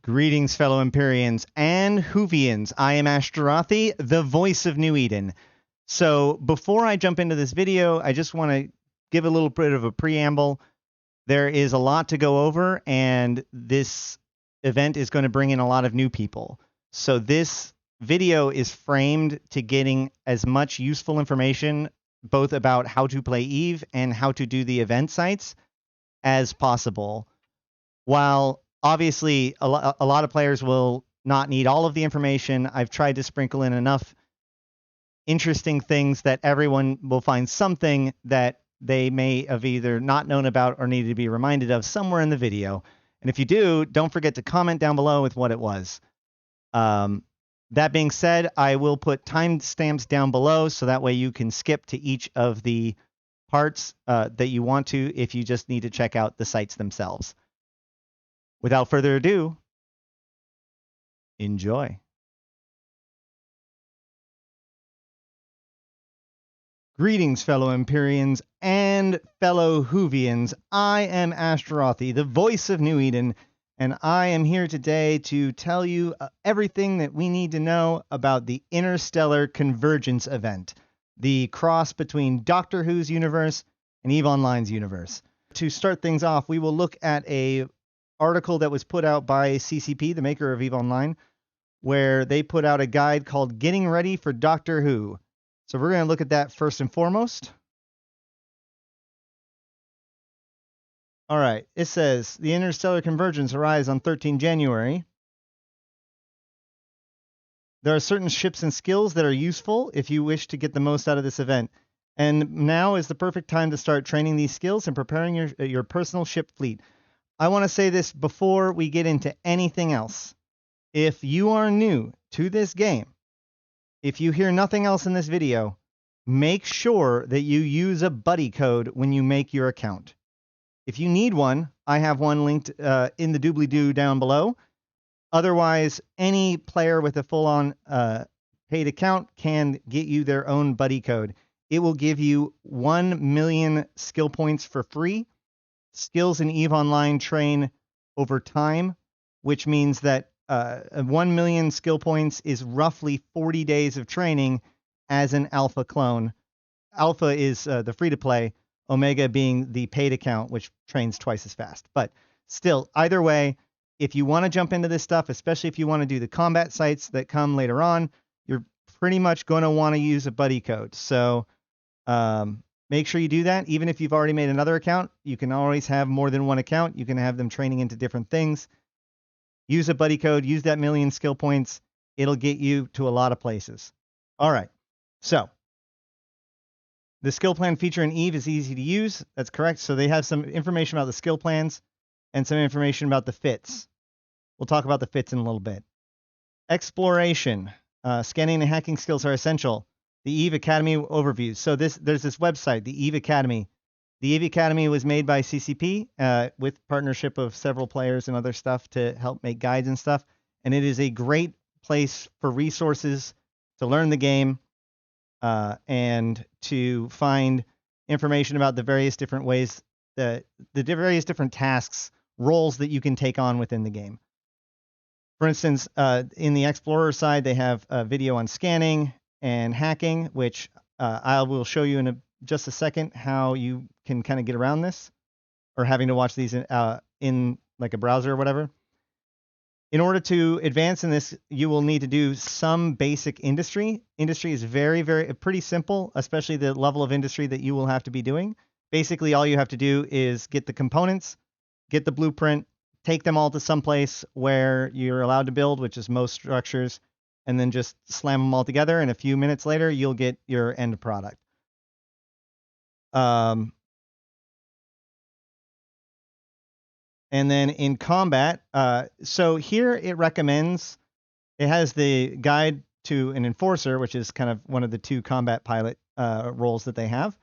Greetings, fellow Empyreans and Whovians. I am Ashterothi, the voice of New Eden. So before I jump into this video, I just want to give a little bit of a preamble. There is a lot to go over, and this event is going to bring in a lot of new people. So this video is framed to getting as much useful information, both about how to play Eve and how to do the event sites, as possible. While obviously a lot of players will not need all of the information, I've tried to sprinkle in enough interesting things that everyone will find something that they may have either not known about or needed to be reminded of somewhere in the video. And if you do, don't forget to comment down below with what it was. That being said, I will put timestamps down below so that way you can skip to each of the parts that you want to if you just need to check out the sites themselves. Without further ado, enjoy. Greetings, fellow Empyreans and fellow Whovians. I am Ashterothi, the voice of New Eden, and I am here today to tell you everything that we need to know about the Interstellar Convergence event, the cross between Doctor Who's universe and EVE Online's universe. To start things off, we will look at a article that was put out by CCP, the maker of EVE Online, where they put out a guide called Getting Ready for Doctor Who. So we're going to look at that first and foremost. All right, it says, the Interstellar Convergence arrives on 13 January. There are certain ships and skills that are useful if you wish to get the most out of this event. And now is the perfect time to start training these skills and preparing your personal ship fleet. I want to say this before we get into anything else. If you are new to this game, if you hear nothing else in this video, make sure that you use a buddy code when you make your account. If you need one, I have one linked in the doobly-doo down below. Otherwise, any player with a full-on paid account can get you their own buddy code. It will give you 1 million skill points for free. Skills in EVE Online train over time, which means that 1 million skill points is roughly 40 days of training as an alpha clone. Alpha is the free-to-play, Omega being the paid account, which trains twice as fast. But still, either way, if you want to jump into this stuff, especially if you want to do the combat sites that come later on, you're pretty much going to want to use a buddy code. So make sure you do that. Even if you've already made another account, you can always have more than one account. You can have them training into different things. Use a buddy code. Use that 1 million skill points. It'll get you to a lot of places. All right. So the skill plan feature in EVE is easy to use. That's correct. So they have some information about the skill plans and some information about the fits. We'll talk about the fits in a little bit. Exploration. Scanning and hacking skills are essential. The EVE Academy overview. So there's this website, the EVE Academy. The EVE Academy was made by CCP with partnership of several players and other stuff to help make guides and stuff. And it is a great place for resources to learn the game and to find information about the various different ways, the various different tasks, roles that you can take on within the game. For instance, in the Explorer side, they have a video on scanning and hacking, which I will show you in just a second how you can kind of get around this, or having to watch these in like a browser or whatever. In order to advance in this, you will need to do some basic industry. Industry is very, pretty simple, especially the level of industry that you will have to be doing. Basically, all you have to do is get the components, get the blueprint, take them all to some place where you're allowed to build, which is most structures, and then just slam them all together, and a few minutes later, you'll get your end product. And then in combat, so here it recommends, it has the guide to an enforcer, which is kind of one of the two combat pilot roles that they have.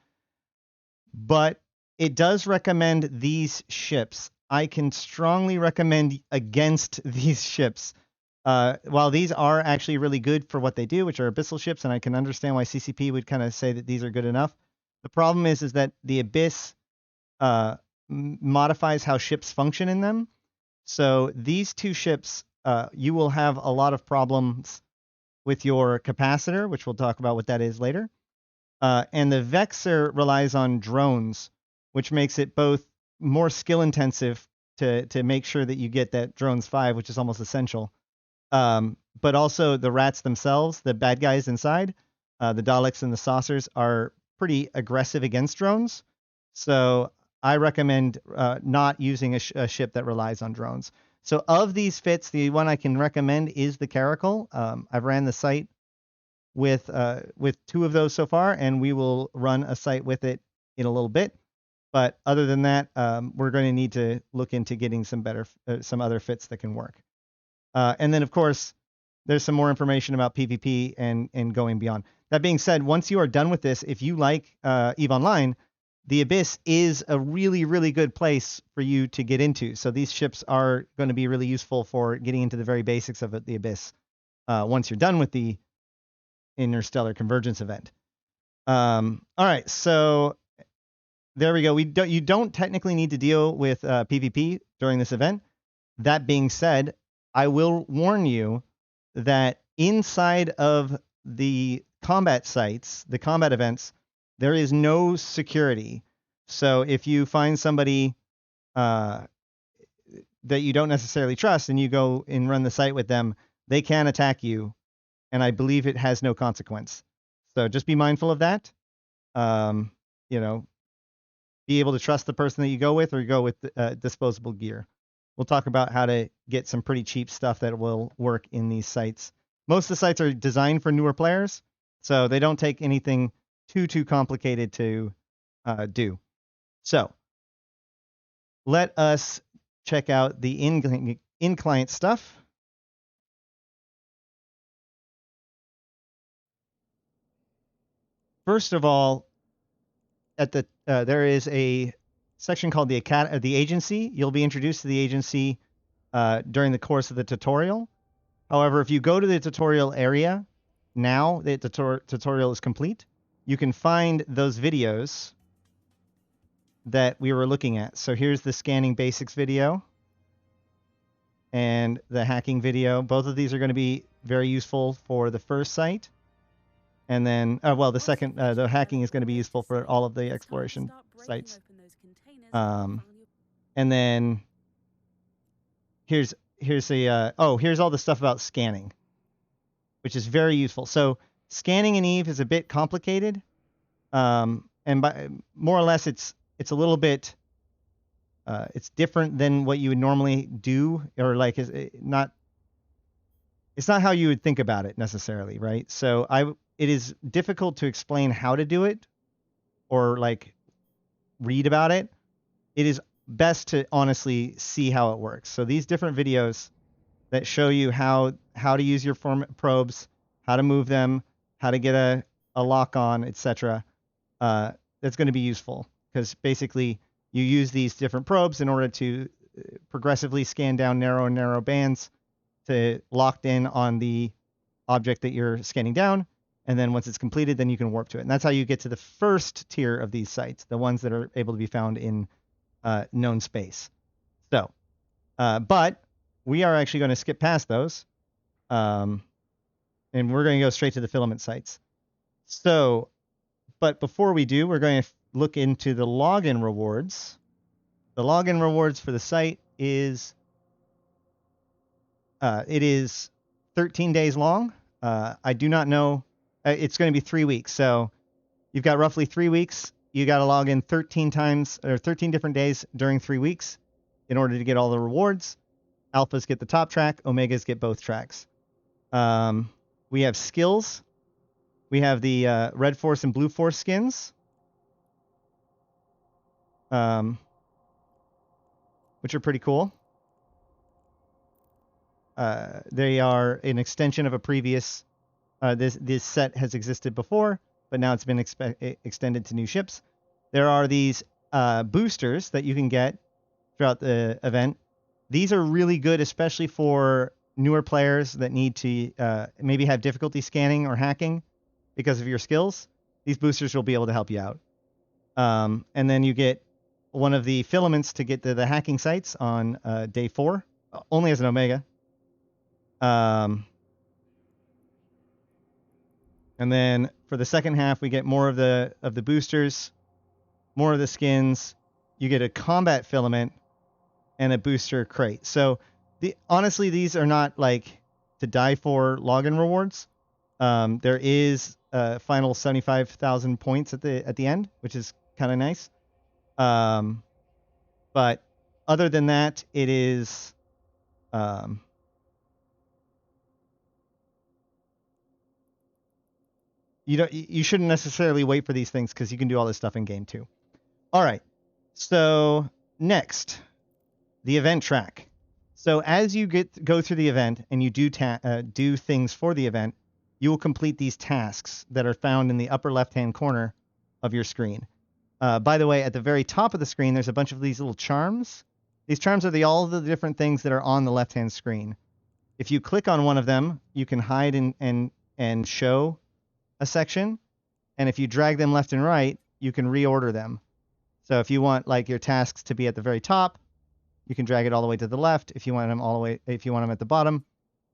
But it does recommend these ships. I can strongly recommend against these ships. While these are actually really good for what they do, which are abyssal ships, and I can understand why CCP would kind of say that these are good enough. The problem is that the Abyss modifies how ships function in them. So these two ships you will have a lot of problems with your capacitor, which we'll talk about what that is later. And the Vexor relies on drones, which makes it both more skill intensive to make sure that you get that drones 5, which is almost essential. But also the rats themselves, the bad guys inside, the Daleks and the saucers are pretty aggressive against drones. So I recommend not using a ship that relies on drones. So of these fits, the one I can recommend is the Caracal. I've ran the site with 2 of those so far, and we will run a site with it in a little bit. But other than that, we're going to need to look into getting some other fits that can work. And then, of course, there's some more information about PvP and going beyond. That being said, once you are done with this, if you like EVE Online, the Abyss is a really, really good place for you to get into. So these ships are going to be really useful for getting into the very basics of the Abyss once you're done with the Interstellar Convergence event. All right, so there we go. You don't technically need to deal with PvP during this event. That being said, I will warn you that inside of the combat sites, the combat events, there is no security. So if you find somebody that you don't necessarily trust and you go and run the site with them, they can attack you, and I believe it has no consequence. So just be mindful of that. You know, be able to trust the person that you go with, or go with disposable gear. We'll talk about how to get some pretty cheap stuff that will work in these sites. Most of the sites are designed for newer players, so they don't take anything too complicated to do. So let us check out the in-client stuff. First of all, at the there is a section called the agency. You'll be introduced to the agency during the course of the tutorial. However, if you go to the tutorial area, now that the tutorial is complete, you can find those videos that we were looking at. So here's the scanning basics video and the hacking video. Both of these are going to be very useful for the first site. And then, well, the second, the hacking is going to be useful for all of the exploration sites. And then here's all the stuff about scanning, which is very useful. So scanning in EVE is a bit complicated, and by more or less it's a little bit it's different than what you would normally do, or like it's not how you would think about it necessarily, right? So it is difficult to explain how to do it or like read about it. It is best to honestly see how it works. So these different videos that show you how to use your probes, how to move them, how to get a lock on, etc. That's going to be useful, because basically you use these different probes in order to progressively scan down narrow bands to locked in on the object that you're scanning down. And then once it's completed, then you can warp to it. And that's how you get to the first tier of these sites, the ones that are able to be found in known space. So, but we are actually going to skip past those. And we're going to go straight to the filament sites. So, but before we do, we're going to look into the login rewards. The login rewards for the site is, it is 13 days long. I do not know. It's going to be 3 weeks. So you've got roughly 3 weeks. You got to log in 13 times, or 13 different days during 3 weeks in order to get all the rewards. Alphas get the top track. Omegas get both tracks. We have skills. We have the Red Force and Blue Force skins, which are pretty cool. They are an extension of a previous. This set has existed before, but now it's been extended to new ships. There are these boosters that you can get throughout the event. These are really good, especially for newer players that need to maybe have difficulty scanning or hacking because of your skills. These boosters will be able to help you out. And then you get one of the filaments to get to the hacking sites on day 4, only as an Omega. And then for the second half, we get more of the boosters, more of the skins. You get a combat filament and a booster crate. So honestly, these are not like to die for login rewards. There is final 75,000 points at the end, which is kind of nice. But other than that, it is you shouldn't necessarily wait for these things because you can do all this stuff in game too. All right. So next, the event track. So as you go through the event and you do things for the event, you will complete these tasks that are found in the upper left-hand corner of your screen. By the way, at the very top of the screen, there's a bunch of these little charms. These charms are all of the different things that are on the left-hand screen. If you click on one of them, you can hide and show a section. And if you drag them left and right, you can reorder them. So if you want like your tasks to be at the very top, you can drag it all the way to the left. If you want them at the bottom,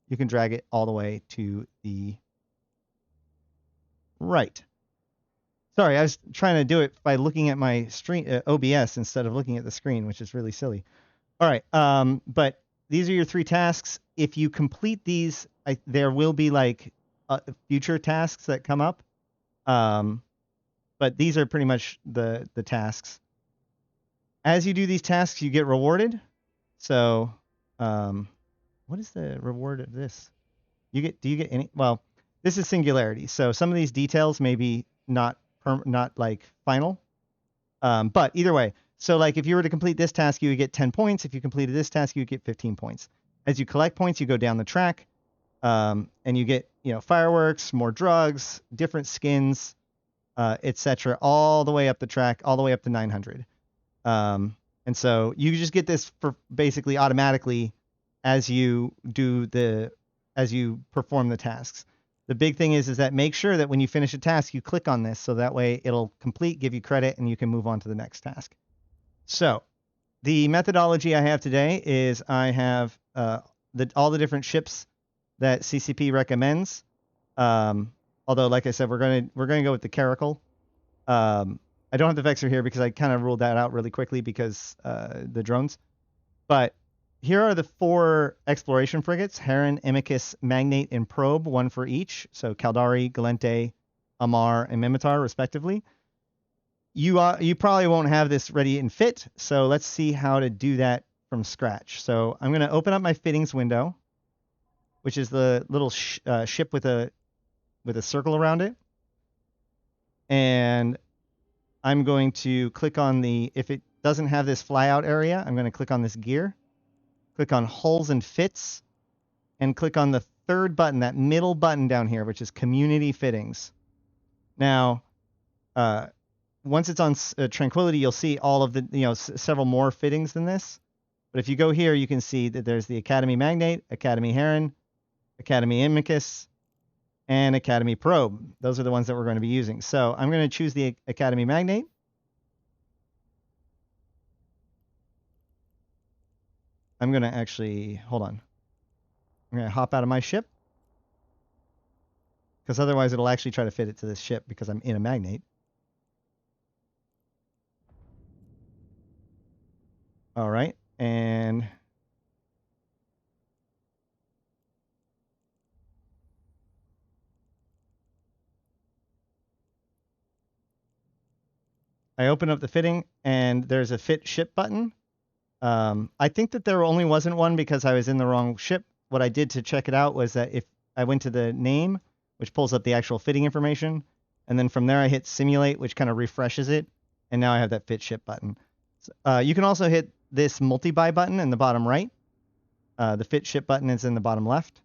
you can drag it all the way to the right. Sorry, I was trying to do it by looking at my OBS instead of looking at the screen, which is really silly. All right, but these are your 3 tasks. If you complete these, there will be like future tasks that come up. But these are pretty much the tasks. As you do these tasks, you get rewarded. So, what is the reward of this? Do you get any? Well, this is singularity. So some of these details may be not like final. But either way, so like if you were to complete this task, you would get 10 points. If you completed this task, you would get 15 points. As you collect points, you go down the track, and you get fireworks, more drugs, different skins, etc., all the way up the track, all the way up to 900. And so you just get this for basically automatically as you perform the tasks. The big thing is that make sure that when you finish a task, you click on this so that way it'll complete, give you credit, and you can move on to the next task. So the methodology I have today is I have all the different ships that CCP recommends. Although, like I said, we're gonna go with the Caracal. I don't have the Vexor here because I kind of ruled that out really quickly because the drones. But here are the 4 exploration frigates: Heron, Amicus, Magnate, and Probe, 1 for each. So Caldari, Galente, Amar, and Mimitar, respectively. You probably won't have this ready and fit, so let's see how to do that from scratch. So I'm going to open up my fittings window, which is the little ship with a circle around it. And I'm going to click on if it doesn't have this flyout area, I'm going to click on this gear, click on hulls and fits, and click on the 3rd button, that middle button down here, which is community fittings. Now, once it's on Tranquility, you'll see all of the, several more fittings than this. But if you go here, you can see that there's the Academy Magnate, Academy Heron, Academy Amicus, and Academy Probe. Those are the ones that we're going to be using. So I'm going to choose the Academy Magnate. I'm going to actually, hold on. I'm going to hop out of my ship, because otherwise it'll actually try to fit it to this ship because I'm in a Magnate. All right, and I open up the fitting, and there's a fit ship button. I think that there only wasn't one because I was in the wrong ship. What I did to check it out was that if I went to the name, which pulls up the actual fitting information, and then from there I hit simulate, which kind of refreshes it, and now I have that fit ship button. You can also hit this multi-buy button in the bottom right. The fit ship button is in the bottom left.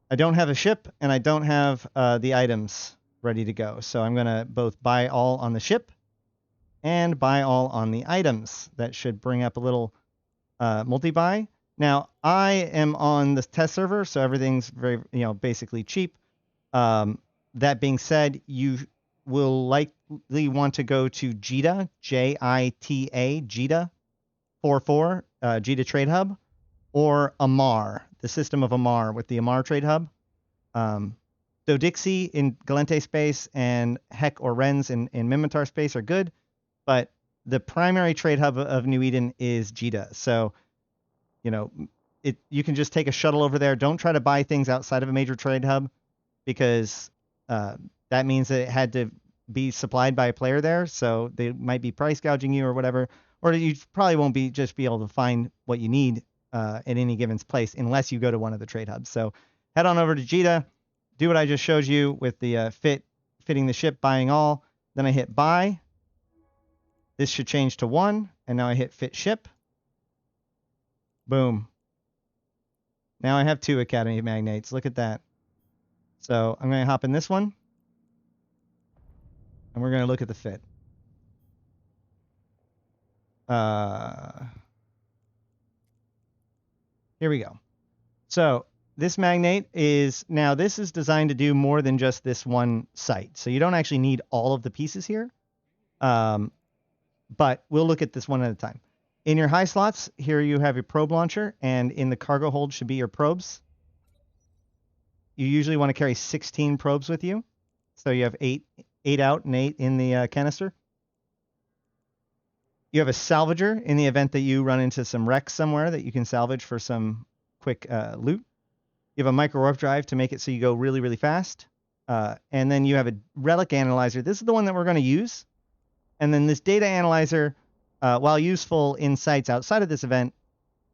I don't have a ship, and I don't have the items ready to go. So I'm going to both buy all on the ship and buy all on the items. That should bring up a little multi-buy. Now, I am on the test server, so everything's very, basically cheap. That being said, you will likely want to go to JITA, Jita, JITA 44, JITA Trade Hub, or Amar, the system of Amar with the Amar trade hub. Dodixie in Galente space and Heck or Rens in Mimitar space are good, but the primary trade hub of New Eden is Jita. So, you know, you can just take a shuttle over there. Don't try to buy things outside of a major trade hub, because that means that it had to be supplied by a player there. So they might be price gouging you or whatever, or you probably won't be able to find what you need at any given place unless you go to one of the trade hubs. So head on over to Jita, do what I just showed you with the fitting the ship, buying all. Then I hit buy. This should change to 1, and now I hit fit ship. Boom. Now I have 2 Academy Magnates. Look at that. So I'm going to hop in this one, and we're going to look at the fit. Here we go. So this magnate is, now this is designed to do more than just this one site. So you don't actually need all of the pieces here. But we'll look at this one at a time. In your high slots, here you have your probe launcher, and in the cargo hold should be your probes. You usually want to carry 16 probes with you. So you have 8 out and 8 in the canister. You have a salvager in the event that you run into some wrecks somewhere that you can salvage for some quick loot. You have a micro warp drive to make it so you go really, really fast. And then you have a relic analyzer. This is the one that we're going to use. And then this data analyzer, while useful in sites outside of this event,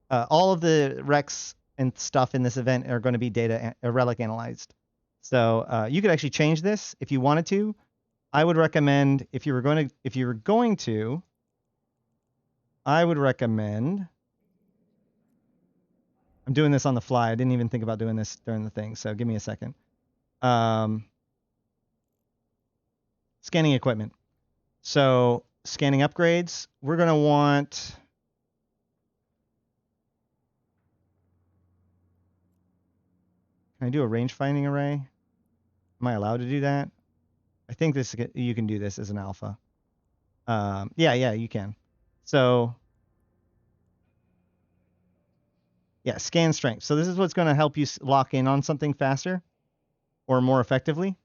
all of the wrecks and stuff in this event are going to be relic analyzed. So you could actually change this if you wanted to. I would recommend, if you were going to, I would recommend. I'm doing this on the fly. I didn't even think about doing this during the thing, so give me a second. Scanning equipment. So scanning upgrades, we're going to want, can I do a range finding array? Am I allowed to do that? I think this, you can do this as an alpha. Yeah, you can. So yeah, scan strength. So this is what's going to help you lock in on something faster or more effectively.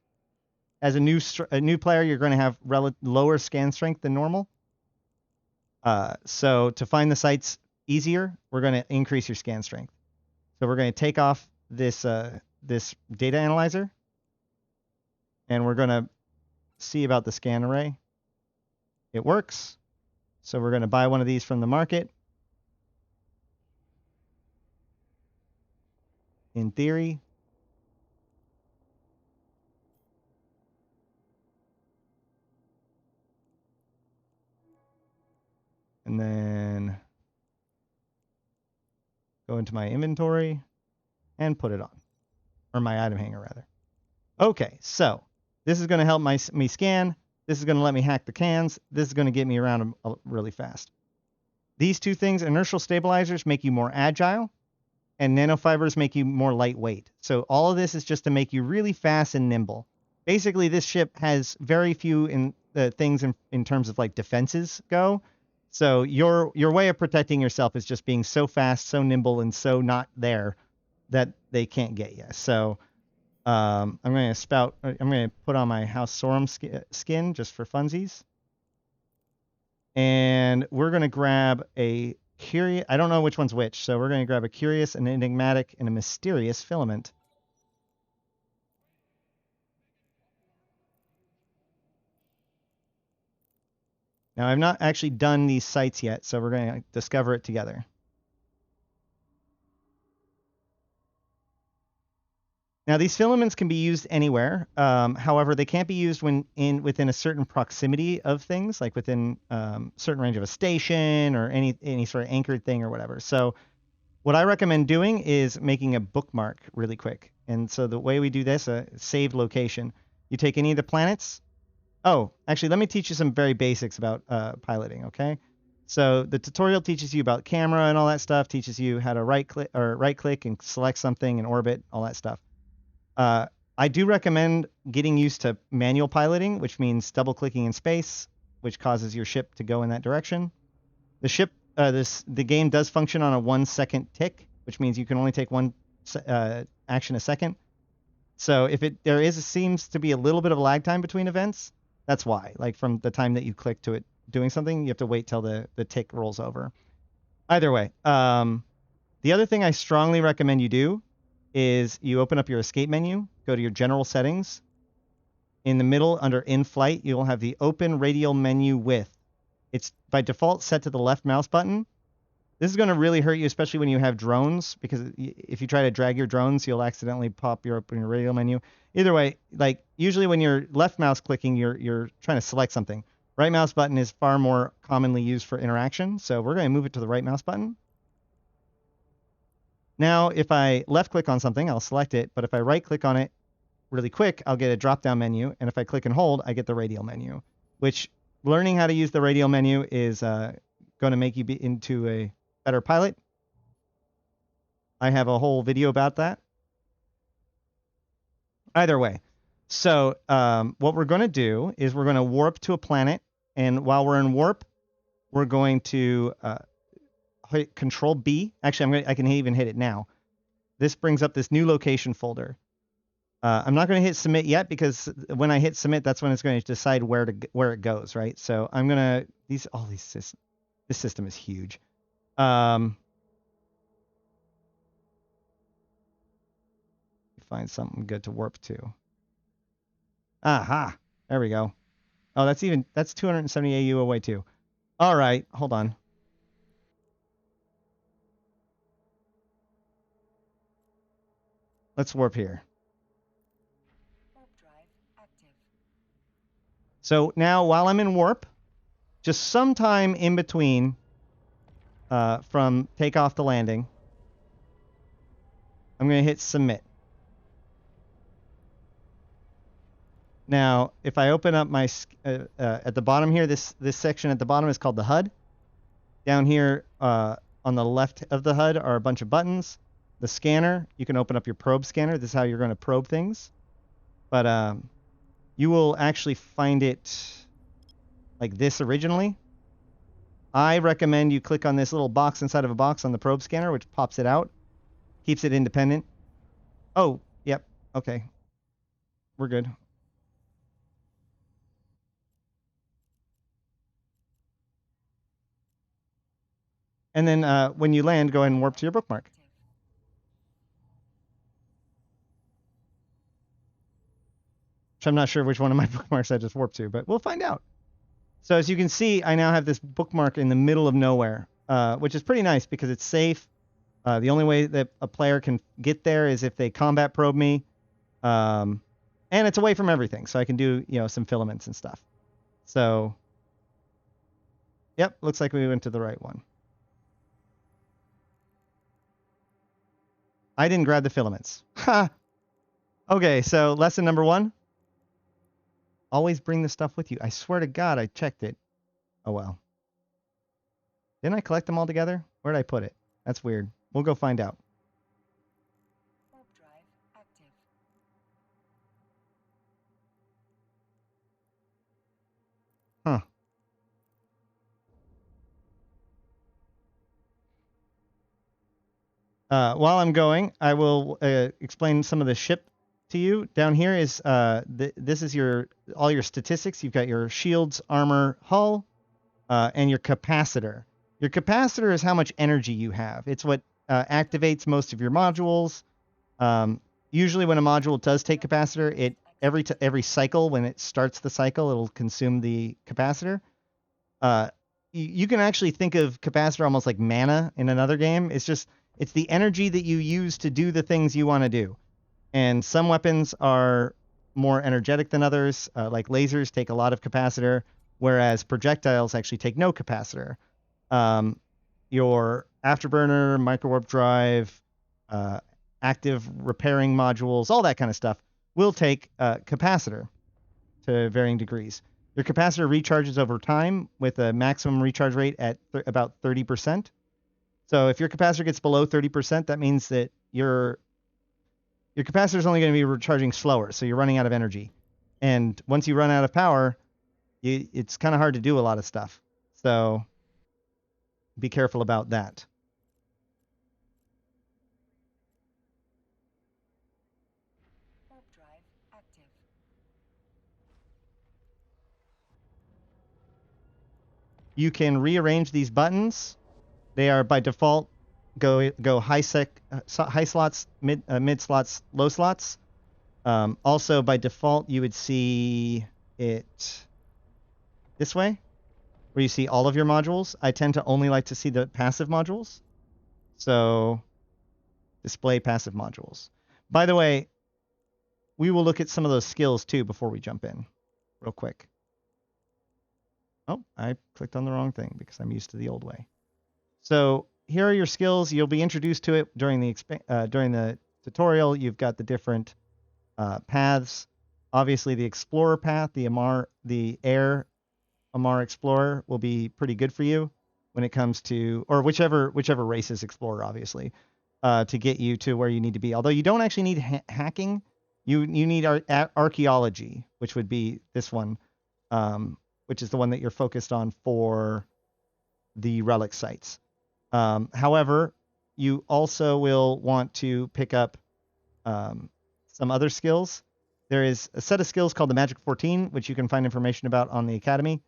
As a new player, you're going to have lower scan strength than normal. So to find the sites easier, we're going to increase your scan strength. So we're going to take off this this data analyzer, and we're going to see about the scan array. It works. So we're going to buy one of these from the market. In theory. And then go into my inventory and put it on. Or my item hanger, rather. Okay, so this is going to help me scan. This is going to let me hack the cans. This is going to get me around really fast. These two things, inertial stabilizers, make you more agile, and nanofibers make you more lightweight. So all of this is just to make you really fast and nimble. Basically, this ship has very few things in terms of like defenses go. So your way of protecting yourself is just being so fast, so nimble, and so not there that they can't get you. So I'm going to put on my House Sorum skin just for funsies. And we're going to grab a curious, I don't know which one's which, so we're going to grab a curious, an enigmatic, and a mysterious filament. Now, I've not actually done these sites yet, so we're going to discover it together. Now, these filaments can be used anywhere. However, they can't be used within a certain proximity of things, like within certain range of a station or any sort of anchored thing or whatever. So what I recommend doing is making a bookmark really quick. And so the way we do this, a saved location, you take any of the planets. Oh, actually, let me teach you some very basics about piloting, okay? So the tutorial teaches you about camera and all that stuff, teaches you how to right click and select something in orbit, all that stuff. I do recommend getting used to manual piloting, which means double clicking in space, which causes your ship to go in that direction. The game does function on a 1 second tick, which means you can only take one action a second. So if seems to be a little bit of a lag time between events, that's why. Like from the time that you click to it doing something, you have to wait till the tick rolls over. Either way, the other thing I strongly recommend you do is you open up your escape menu, go to your general settings. In the middle under in-flight, you'll have the open radial menu with. It's by default set to the left mouse button. This is going to really hurt you, especially when you have drones, because if you try to drag your drones, you'll accidentally pop your open radial menu. Either way, like usually when you're left mouse clicking, you're trying to select something. Right mouse button is far more commonly used for interaction, so we're going to move it to the right mouse button. Now, if I left click on something, I'll select it, but if I right click on it really quick, I'll get a drop down menu, and if I click and hold, I get the radial menu, which learning how to use the radial menu is going to make you be into a better pilot. I have a whole video about that. Either way, so what we're going to do is we're going to warp to a planet, and while we're in warp, we're going to hit Control B. Actually, I can even hit it now. This brings up this new location folder. I'm not going to hit submit yet because when I hit submit, that's when it's going to decide where it goes, right? So I'm gonna this system is huge. Find something good to warp to. Aha, there we go. Oh, that's 270 AU away too. All right, hold on. Let's warp here. So now while I'm in warp, just sometime in between from takeoff to landing, I'm going to hit submit. Now, if I open up my at the bottom here, this section at the bottom is called the HUD. Down here on the left of the HUD are a bunch of buttons. The scanner, you can open up your probe scanner. This is how you're going to probe things. But you will actually find it like this originally. I recommend you click on this little box inside of a box on the probe scanner, which pops it out, keeps it independent. Oh, yep. Okay. We're good. And then when you land, go ahead and warp to your bookmark. Which I'm not sure which one of my bookmarks I just warped to, but we'll find out. So as you can see, I now have this bookmark in the middle of nowhere, which is pretty nice because it's safe. The only way that a player can get there is if they combat probe me. And it's away from everything, so I can do, some filaments and stuff. So, yep, looks like we went to the right one. I didn't grab the filaments. Ha! Okay, so lesson number 1. Always bring the stuff with you. I swear to God, I checked it. Oh, well. Didn't I collect them all together? Where'd I put it? That's weird. We'll go find out. Huh. While I'm going, I will explain some of the ship to you. Down here is this is all your statistics. You've got your shields, armor, hull, and your capacitor. Your capacitor is how much energy you have. It's what activates most of your modules. Usually when a module does take capacitor, every cycle, when it starts the cycle, it'll consume the capacitor. You can actually think of capacitor almost like mana in another game. It's the energy that you use to do the things you want to do. And some weapons are more energetic than others, like lasers take a lot of capacitor, whereas projectiles actually take no capacitor. Your afterburner, microwarp drive, active repairing modules, all that kind of stuff will take capacitor to varying degrees. Your capacitor recharges over time with a maximum recharge rate at about 30%. So if your capacitor gets below 30%, that means that your capacitor is only going to be recharging slower, so you're running out of energy. And once you run out of power, it's kind of hard to do a lot of stuff. So be careful about that. warp drive active. You can rearrange these buttons. They are by default go high slots, mid slots, low slots. Also by default you would see it this way, where you see all of your modules. I tend to only like to see the passive modules. So display passive modules. By the way, we will look at some of those skills too before we jump in real quick. Oh, I clicked on the wrong thing because I'm used to the old way. So here are your skills. You'll be introduced to it during the tutorial. You've got the different paths. Obviously, the Explorer path, the Air Amar Explorer will be pretty good for you when it comes to, or whichever race is Explorer, obviously, to get you to where you need to be. Although you don't actually need hacking, you need archaeology, which would be this one, which is the one that you're focused on for the relic sites. However, you also will want to pick up some other skills. There is a set of skills called the Magic 14, which you can find information about on the Academy.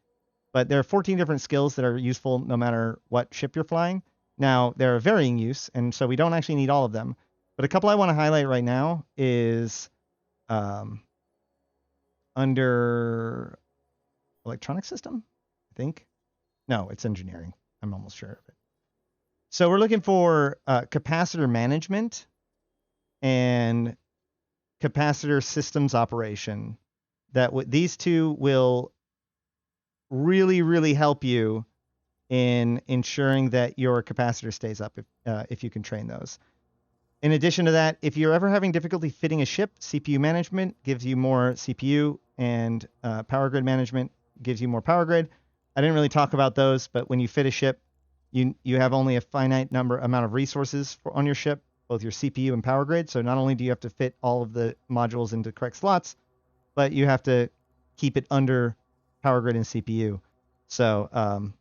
But there are 14 different skills that are useful no matter what ship you're flying. Now, they're of varying use, and so we don't actually need all of them. But a couple I want to highlight right now is under electronic system, I think. No, it's engineering. I'm almost sure of it. So we're looking for capacitor management and capacitor systems operation. These two will really, really help you in ensuring that your capacitor stays up if you can train those. In addition to that, if you're ever having difficulty fitting a ship, CPU management gives you more CPU, and power grid management gives you more power grid. I didn't really talk about those, but when you fit a ship, you have only a finite amount of resources on your ship, both your CPU and power grid. So not only do you have to fit all of the modules into correct slots, but you have to keep it under power grid and CPU. So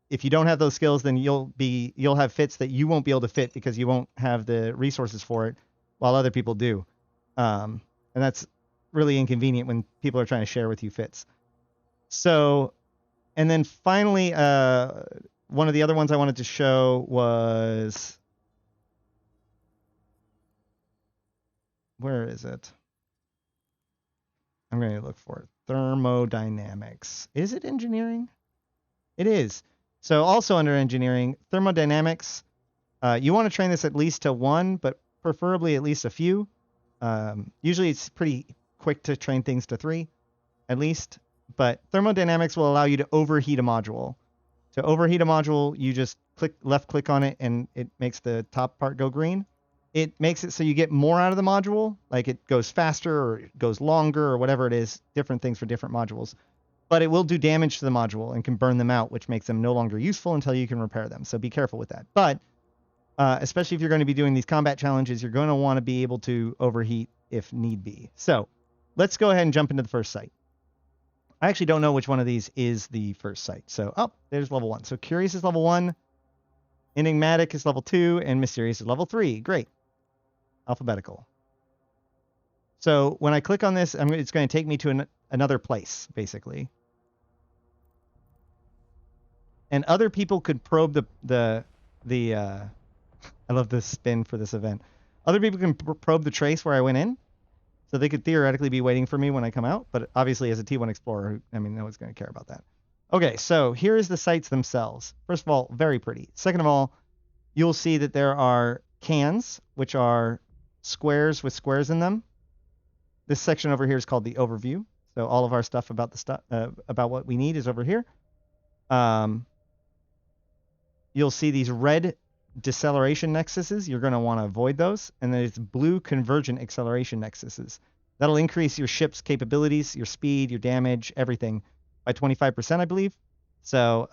if you don't have those skills, then you'll have fits that you won't be able to fit because you won't have the resources for it, while other people do. And that's really inconvenient when people are trying to share with you fits. So, and then finally, one of the other ones I wanted to show was, where is it? I'm going to look for it. Thermodynamics. Is it engineering? It is. So also under engineering, thermodynamics, you want to train this at least to 1, but preferably at least a few. Usually it's pretty quick to train things to 3, at least. But thermodynamics will allow you to overheat a module. To overheat a module, you just left click on it and it makes the top part go green. It makes it so you get more out of the module, like it goes faster or it goes longer or whatever it is, different things for different modules. But it will do damage to the module and can burn them out, which makes them no longer useful until you can repair them. So be careful with that. But especially if you're going to be doing these combat challenges, you're going to want to be able to overheat if need be. So let's go ahead and jump into the first site. I actually don't know which one of these is the first site. So, there's level 1. So Curious is level 1, Enigmatic is level 2, and Mysterious is level 3. Great. Alphabetical. So when I click on this, it's going to take me to another place, basically. And other people could probe the I love this spin for this event. Other people can probe the trace where I went in. So they could theoretically be waiting for me when I come out, but obviously as a T1 Explorer, no one's going to care about that. Okay, so here is the sites themselves. First of all, very pretty. Second of all, you'll see that there are cans, which are squares with squares in them. This section over here is called the overview. So all of our stuff about about what we need is over here. You'll see these red deceleration nexuses. You're going to want to avoid those. And then it's blue convergent acceleration nexuses. That'll increase your ship's capabilities, your speed, your damage, everything by 25%, I believe. So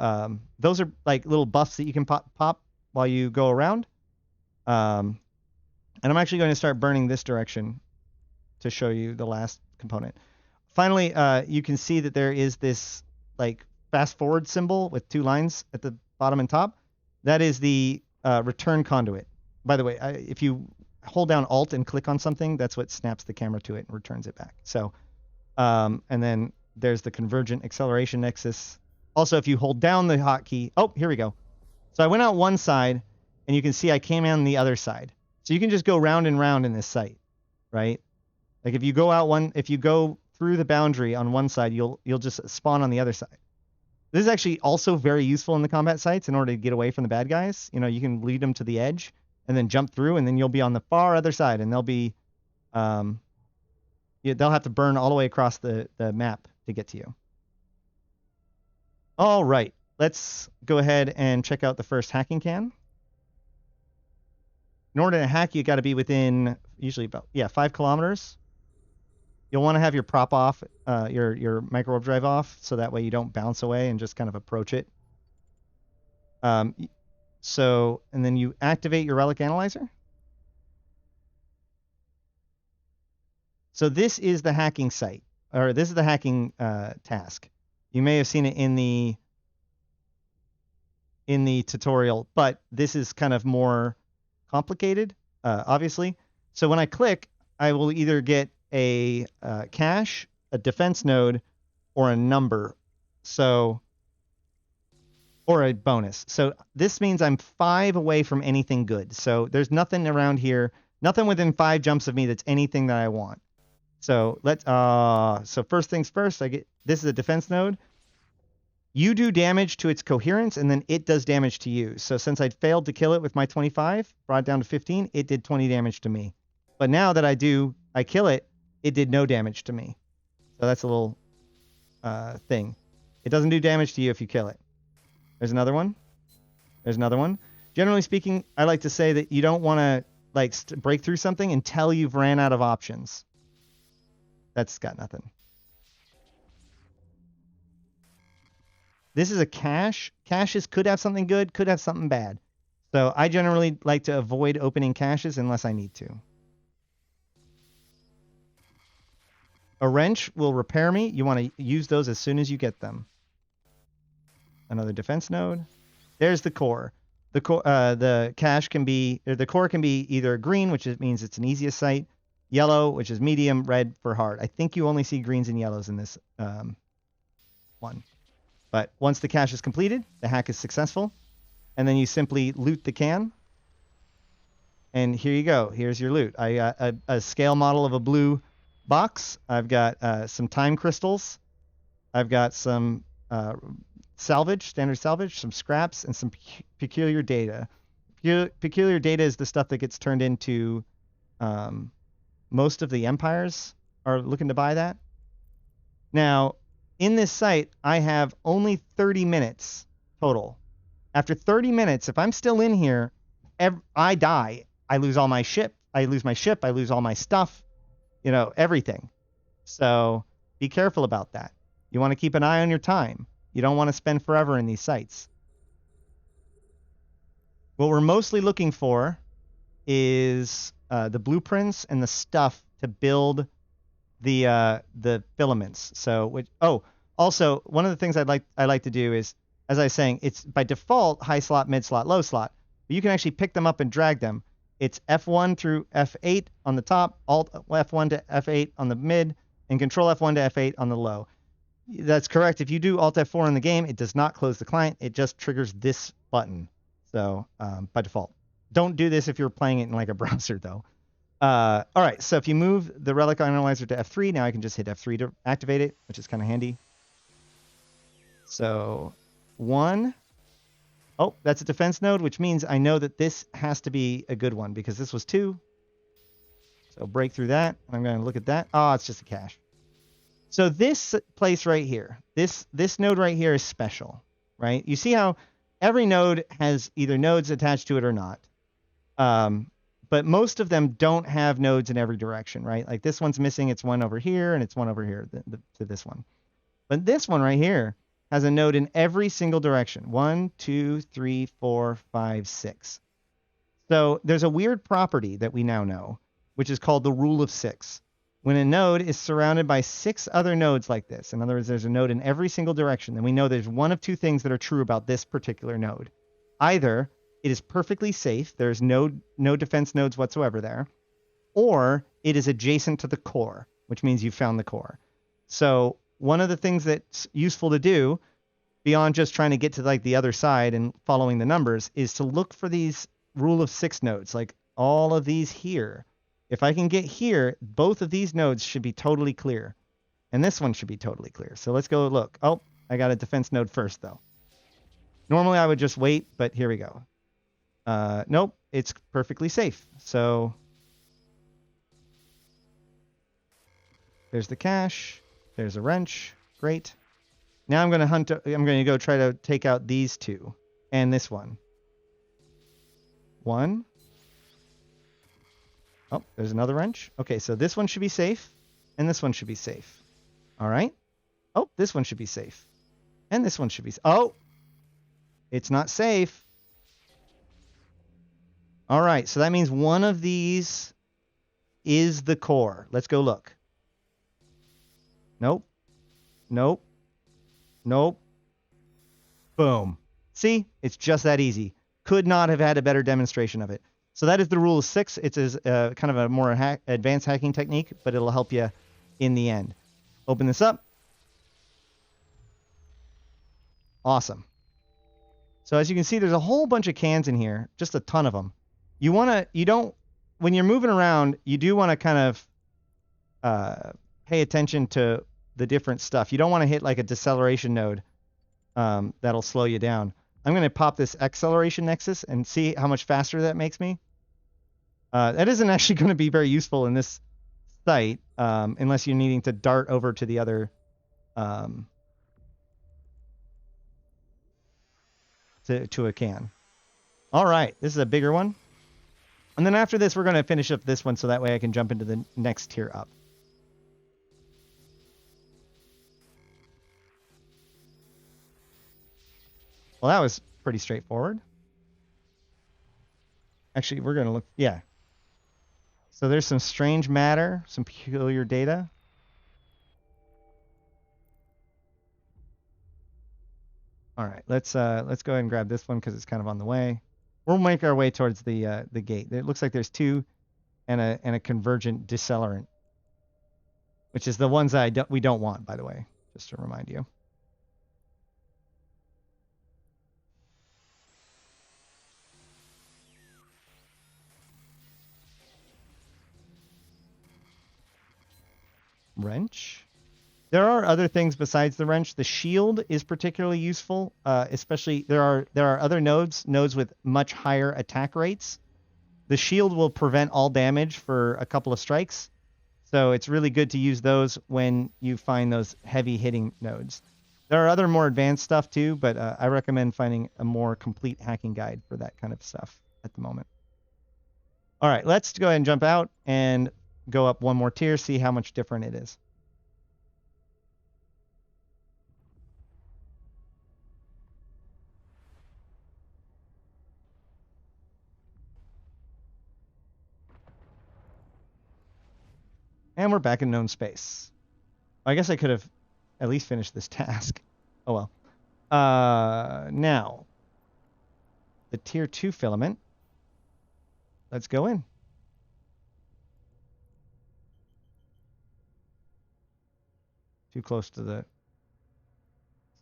those are like little buffs that you can pop while you go around. And I'm actually going to start burning this direction to show you the last component. Finally, you can see that there is this like fast forward symbol with 2 lines at the bottom and top. That is the return conduit. By the way, if you hold down Alt and click on something, that's what snaps the camera to it and returns it back. So, and then there's the convergent acceleration nexus. Also, if you hold down the hotkey, oh, here we go. So I went out one side, and you can see I came on the other side. So you can just go round and round in this site, right? Like if you go through the boundary on one side, you'll just spawn on the other side. This is actually also very useful in the combat sites in order to get away from the bad guys. You know, you can lead them to the edge and then jump through, and then you'll be on the far other side, and they'll have to burn all the way across the map to get to you. All right, let's go ahead and check out the first hacking can. In order to hack, you got to be within usually about 5 kilometers. You'll want to have your prop off, your micro-warp drive off, so that way you don't bounce away and just kind of approach it. And then you activate your relic analyzer. So this is the hacking site, or this is the hacking task. You may have seen it in the tutorial, but this is kind of more complicated, obviously. So when I click, I will either get a cache, a defense node, or a number. So, or a bonus. So this means I'm 5 away from anything good. So there's nothing around here, nothing within 5 jumps of me that's anything that I want. So so first things first, this is a defense node. You do damage to its coherence, and then it does damage to you. So since I'd failed to kill it with my 25, brought it down to 15, it did 20 damage to me. But now that I kill it, it did no damage to me. So that's a little thing. It doesn't do damage to you if you kill it. There's another one. There's another one. Generally speaking, I like to say that you don't want to break through something until you've ran out of options. That's got nothing. This is a cache. Caches could have something good, could have something bad. So I generally like to avoid opening caches unless I need to. A wrench will repair me. You want to use those as soon as you get them. Another defense node. There's the core. The core can be either green, which means it's an easiest site, yellow, which is medium, red for hard. I think you only see greens and yellows in this one. But once the cache is completed, the hack is successful, and then you simply loot the can. And here you go. Here's your loot. I got a scale model of a blue box. I've got some time crystals. I've got some standard salvage, some scraps, and some peculiar data. Peculiar data is the stuff that gets turned into. Most of the empires are looking to buy that. Now, in this site, I have only 30 minutes total. After 30 minutes, if I'm still in here, I die. I lose all my ship. I lose my ship. I lose all my stuff. You know, everything. So be careful about that. You want to keep an eye on your time. You don't want to spend forever in these sites. What we're mostly looking for is the blueprints and the stuff to build the filaments. So, also one of the things I like to do is, as I was saying, it's by default high slot, mid slot, low slot. But you can actually pick them up and drag them. It's F1 through F8 on the top, Alt F1 to F8 on the mid, and Control F1 to F8 on the low. That's correct. If you do Alt F4 in the game, it does not close the client. It just triggers this button. So by default. Don't do this if you're playing it in like a browser, though. All right, so if you move the relic analyzer to F3, now I can just hit F3 to activate it, which is kind of handy. So 1. Oh, that's a defense node, which means I know that this has to be a good one because this was 2. So break through that. I'm going to look at that. Oh, it's just a cache. So this place right here, this node right here is special, right? You see how every node has either nodes attached to it or not. But most of them don't have nodes in every direction, right? Like this one's missing. It's one over here, and it's one over here to this one. But this one right here has a node in every single direction. 1, 2, 3, 4, 5, 6. So there's a weird property that we now know, which is called the rule of 6. When a node is surrounded by 6 other nodes like this, in other words, there's a node in every single direction, then we know there's one of 2 things that are true about this particular node. Either it is perfectly safe, there's no defense nodes whatsoever there, or it is adjacent to the core, which means you found the core. So one of the things that's useful to do beyond just trying to get to like the other side and following the numbers is to look for these rule of 6 nodes, like all of these here. If I can get here, both of these nodes should be totally clear. And this one should be totally clear. So let's go look. Oh, I got a defense node first, though. Normally, I would just wait, but here we go. Nope, it's perfectly safe. So there's the cache. There's a wrench. Great. Now I'm going to hunt. I'm going to go try to take out these two and this one. One. Oh, there's another wrench. Okay, so this one should be safe, and this one should be safe. All right. Oh, this one should be safe, and this one should be. Oh, it's not safe. All right, so that means one of these is the core. Let's go look. Nope. Nope. Nope. Boom. See? It's just that easy. Could not have had a better demonstration of it. So that is the rule of 6. It's kind of a more advanced hacking technique, but it'll help you in the end. Open this up. Awesome. So as you can see, there's a whole bunch of cans in here, just a ton of them. When you're moving around, you do want to kind of pay attention to the different stuff. You don't want to hit like a deceleration node that'll slow you down. I'm going to pop this acceleration nexus and see how much faster that makes me. That isn't actually going to be very useful in this site unless you're needing to dart over to the other to a can. All right, this is a bigger one. And then after this, we're going to finish up this one so that way I can jump into the next tier up. Well, that was pretty straightforward. Actually, we're going to look, yeah. So there's some strange matter, some peculiar data. All right, let's go ahead and grab this one because it's kind of on the way. We'll make our way towards the gate. It looks like there's 2 and a convergent decelerant, which is the ones that we don't want, by the way, just to remind you. Wrench. There are other things besides the wrench. The shield is particularly useful, especially there are other nodes with much higher attack rates. The shield will prevent all damage for a couple of strikes, so it's really good to use those when you find those heavy hitting nodes. There are other more advanced stuff too, but I recommend finding a more complete hacking guide for that kind of stuff at the moment. All right, let's go ahead and jump out and go up one more tier, see how much different it is. And we're back in known space. I guess I could have at least finished this task. Oh well. Now, the tier 2 filament. Let's go in. Too close to the...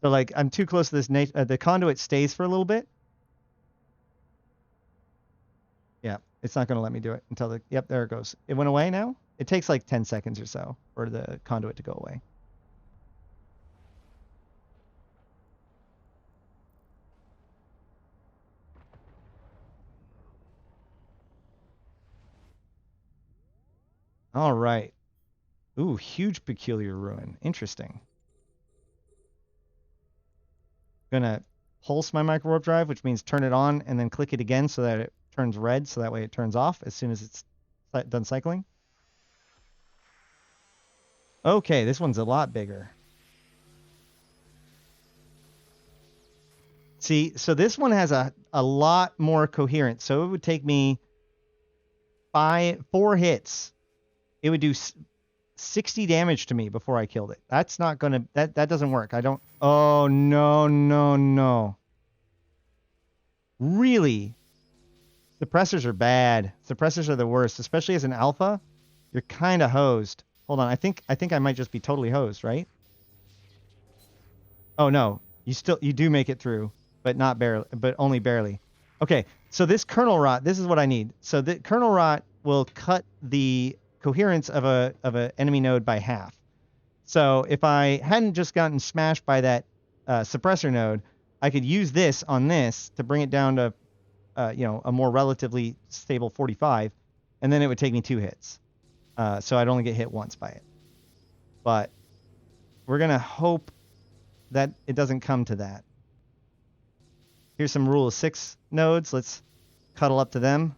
So, like, I'm too close to this... the conduit stays for a little bit. Yeah, it's not going to let me do it until the... Yep, there it goes. It went away now? It takes like 10 seconds or so for the conduit to go away. All right. Ooh, huge peculiar ruin. Interesting. Gonna pulse my micro warp drive, which means turn it on and then click it again so that it turns red, so that way it turns off as soon as it's done cycling. Okay, this one's a lot bigger. See, so this one has a lot more coherence. So it would take me 4 hits. It would do 60 damage to me before I killed it. That's not gonna, that doesn't work. I don't, oh, no. Really? Suppressors are bad. Suppressors are the worst, especially as an alpha. You're kind of hosed. Hold on, I think I might just be totally hosed, right? Oh no, you do make it through, but not barely, but only barely. Okay, so this kernel rot, this is what I need. So the kernel rot will cut the coherence of a enemy node by half. So if I hadn't just gotten smashed by that suppressor node, I could use this on this to bring it down to a more relatively stable 45, and then it would take me 2 hits. So I'd only get hit once by it. But we're gonna hope that it doesn't come to that. Here's some rule of 6 nodes. Let's cuddle up to them.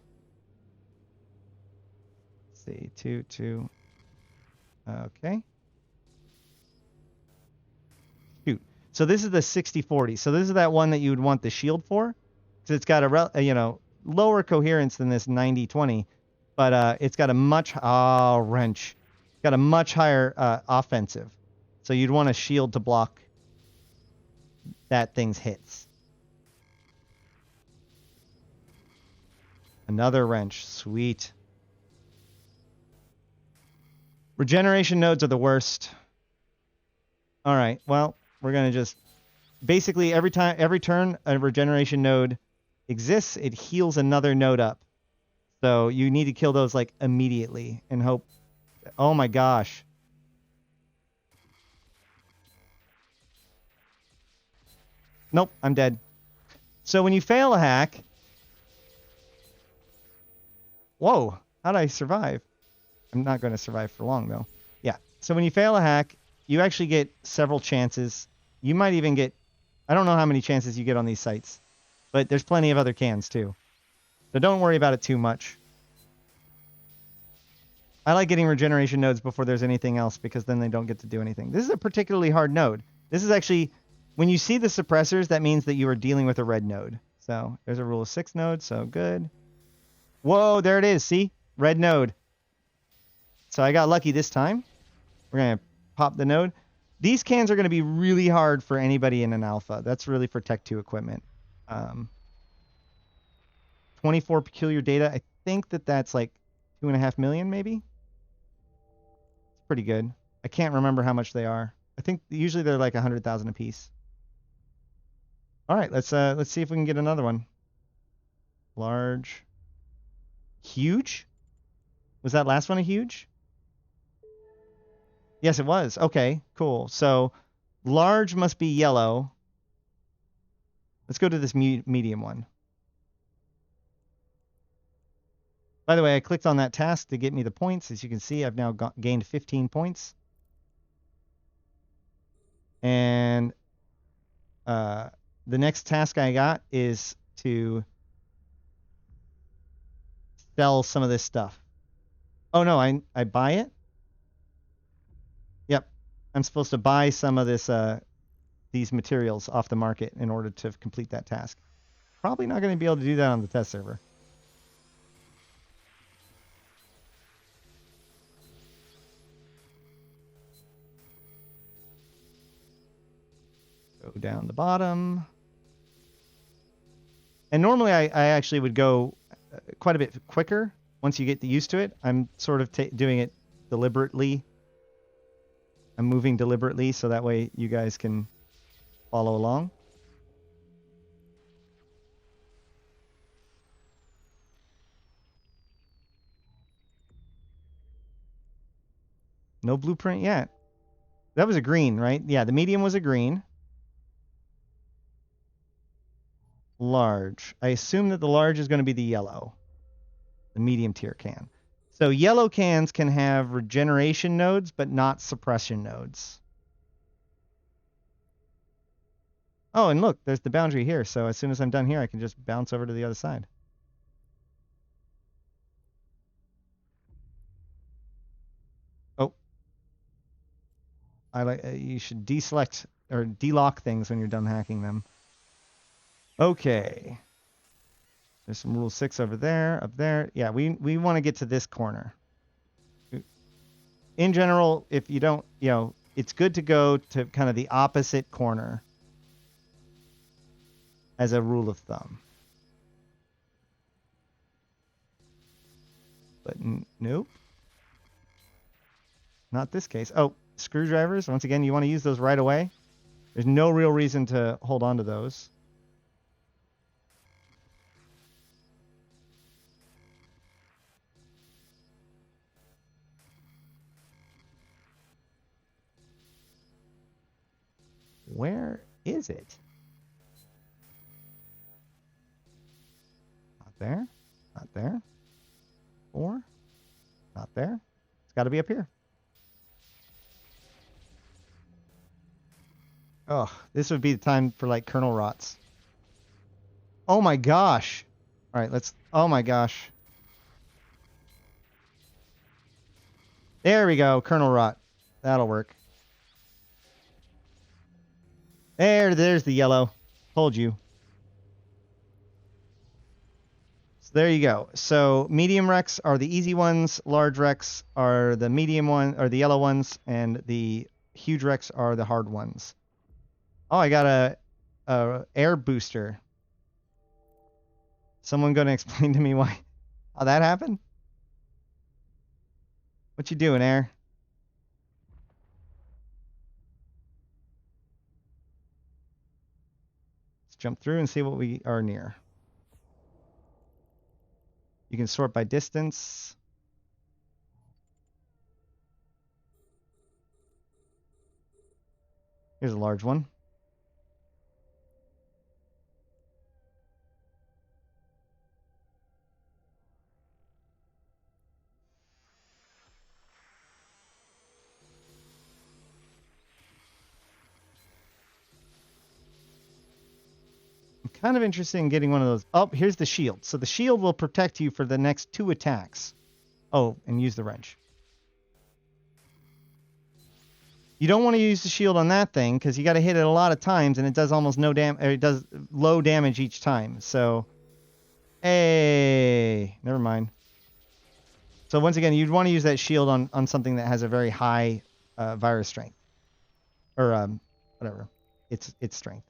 Let's see, 2, 2. Okay. Shoot. So this is the 60-40. So this is that one that you would want the shield for. So it's got a lower coherence than this 90-20, but it's got a much wrench. It's got a much higher offensive. So you'd want a shield to block that thing's hits. Another wrench. Sweet. Regeneration nodes are the worst. All right. Well, we're going to just basically every turn a regeneration node exists, it heals another node up. So you need to kill those like immediately and hope. Oh my gosh. Nope, I'm dead. So when you fail a hack... Whoa, how'd I survive? I'm not going to survive for long, though. Yeah, so when you fail a hack, you actually get several chances. You might even get... I don't know how many chances you get on these sites, but there's plenty of other cans, too. So don't worry about it too much. I like getting regeneration nodes before there's anything else, because then they don't get to do anything. This is a particularly hard node. This is actually... When you see the suppressors, that means that you are dealing with a red node. So there's a rule of 6 node, so good. Whoa, there it is. See? Red node. So I got lucky this time. We're going to pop the node. These cans are going to be really hard for anybody in an alpha. That's really for Tech 2 equipment. 24 peculiar data. I think that's like 2.5 million, maybe? It's pretty good. I can't remember how much they are. I think usually they're like 100,000 a piece. All right, let's see if we can get another one. Large. Huge? Was that last one a huge? Yes, it was. Okay, cool. So large must be yellow. Let's go to this medium one. By the way, I clicked on that task to get me the points. As you can see, I've now gained 15 points. And the next task I got is to sell some of this stuff. Oh no, I buy it? Yep. I'm supposed to buy some of this these materials off the market in order to complete that task. Probably not going to be able to do that on the test server. Go down the bottom. And normally I actually would go quite a bit quicker once you get used to it. I'm sort of doing it deliberately. I'm moving deliberately so that way you guys can follow along. No blueprint yet. That was a green, right? Yeah, the medium was a green. Large. I assume that the large is going to be the yellow. The medium tier can. So yellow cans can have regeneration nodes, but not suppression nodes. Oh, and look, there's the boundary here. So as soon as I'm done here, I can just bounce over to the other side. Oh. You should deselect or delock things when you're done hacking them. Okay. There's some rule 6 over there, up there. Yeah, we want to get to this corner. In general, if you don't, it's good to go to kind of the opposite corner as a rule of thumb. But nope. Not this case. Oh, screwdrivers. Once again, you want to use those right away. There's no real reason to hold on to those. Where is it? Not there. Not there. 4. Not there. It's got to be up here. Oh, this would be the time for like kernel rots. Oh my gosh. All right, let's... Oh my gosh. There we go. Kernel rot. That'll work. There's the yellow. Told you. So there you go. So medium wrecks are the easy ones. Large wrecks are the medium one, or the yellow ones, and the huge wrecks are the hard ones. Oh, I got a air booster. Someone gonna explain to me how that happened? What you doing, Air? Let's jump through and see what we are near. You can sort by distance. Here's a large one. Kind of interested in getting one of those. Oh, here's the shield. So the shield will protect you for the next 2 attacks. Oh, and use the wrench. You don't want to use the shield on that thing because you got to hit it a lot of times and it does almost no damage. It does low damage each time. So, hey, never mind. So once again, you'd want to use that shield on something that has a very high virus strength, or whatever, its strength.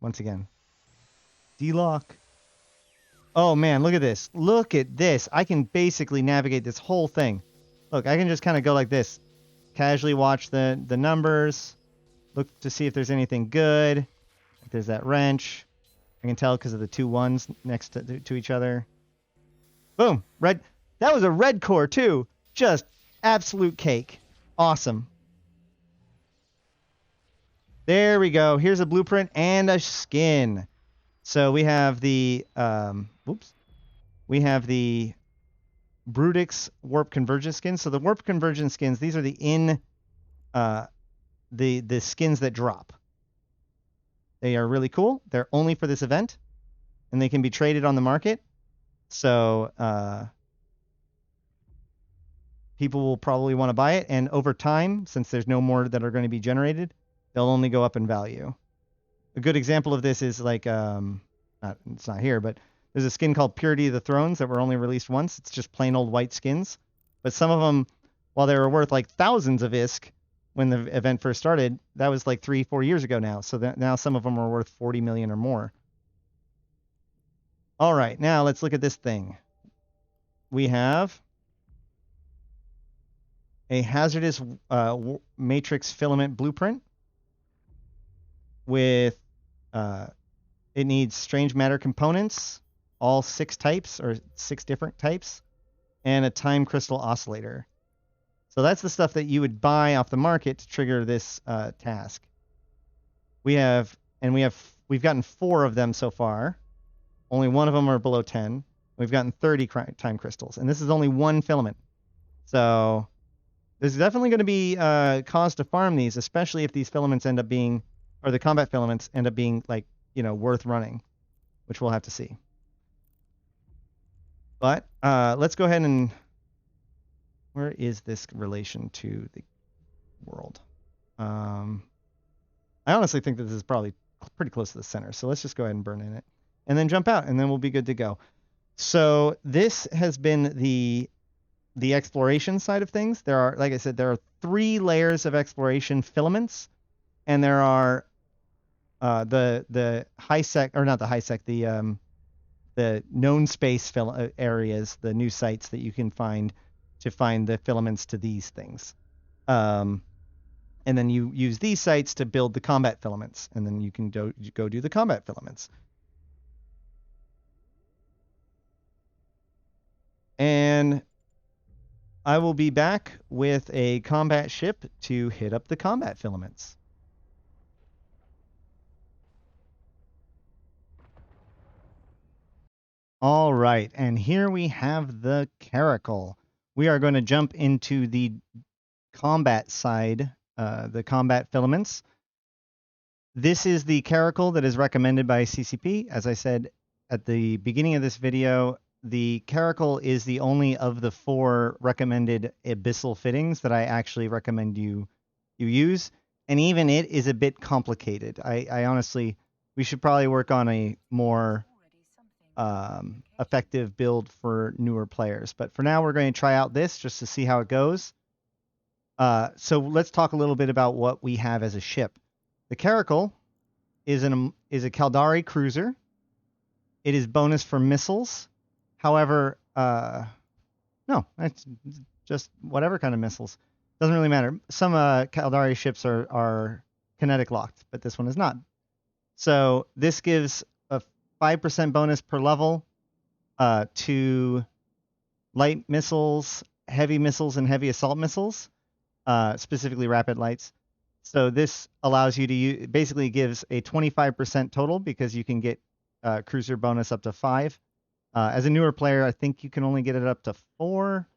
Once again. D-lock. Oh man, look at this. Look at this. I can basically navigate this whole thing. Look, I can just kind of go like this. Casually watch the numbers. Look to see if there's anything good. If there's that wrench. I can tell because of the 2 1s next to each other. Boom. Red. That was a red core too. Just absolute cake. Awesome. There we go. Here's a blueprint and a skin. So we have the we have the Brutix Warp Convergence skins. So the Warp Convergence skins, these are the the skins that drop. They are really cool. They're only for this event, and they can be traded on the market. So people will probably want to buy it, and over time, since there's no more that are going to be generated, they'll only go up in value. A good example of this is like, it's not here, but there's a skin called Purity of the Thrones that were only released once. It's just plain old white skins. But some of them, while they were worth like thousands of ISK when the event first started, that was like 3-4 years ago now. So that now some of them are worth 40 million or more. All right, now let's look at this thing. We have a hazardous matrix filament blueprint with it needs strange matter components, all 6 types or 6 different types, and a time crystal oscillator. So that's the stuff that you would buy off the market to trigger this task. We've gotten 4 of them so far. Only 1 of them are below 10. We've gotten 30 time crystals, and this is only 1 filament. So there's definitely going to be cause to farm these, especially if these filaments end up being, or the combat filaments end up being like, worth running, which we'll have to see. But let's go ahead and Where is this relation to the world? I honestly think that this is probably pretty close to the center. So let's just go ahead and burn in it and then jump out and then we'll be good to go. So this has been the exploration side of things. There are, like I said, there are 3 layers of exploration filaments, and there are the high sec, or not the high sec, the known space areas, the new sites that you can find to find the filaments to these things. And then you use these sites to build the combat filaments, and then you can go do the combat filaments. And I will be back with a combat ship to hit up the combat filaments. All right, and here we have the Caracal. We are going to jump into the combat side, the combat filaments. This is the Caracal that is recommended by CCP. As I said at the beginning of this video, the Caracal is the only of the 4 recommended abyssal fittings that I actually recommend you use, and even it is a bit complicated. I honestly, we should probably work on a more effective build for newer players. But for now, we're going to try out this just to see how it goes. So let's talk a little bit about what we have as a ship. The Caracal is a Caldari cruiser. It is bonus for missiles. However, no, it's just whatever kind of missiles. Doesn't really matter. Some Caldari ships are kinetic locked, but this one is not. So this gives a 5% bonus per level to light missiles, heavy missiles, and heavy assault missiles, specifically rapid lights. So this allows you to basically gives a 25% total because you can get cruiser bonus up to 5. As a newer player, I think you can only get it up to 4,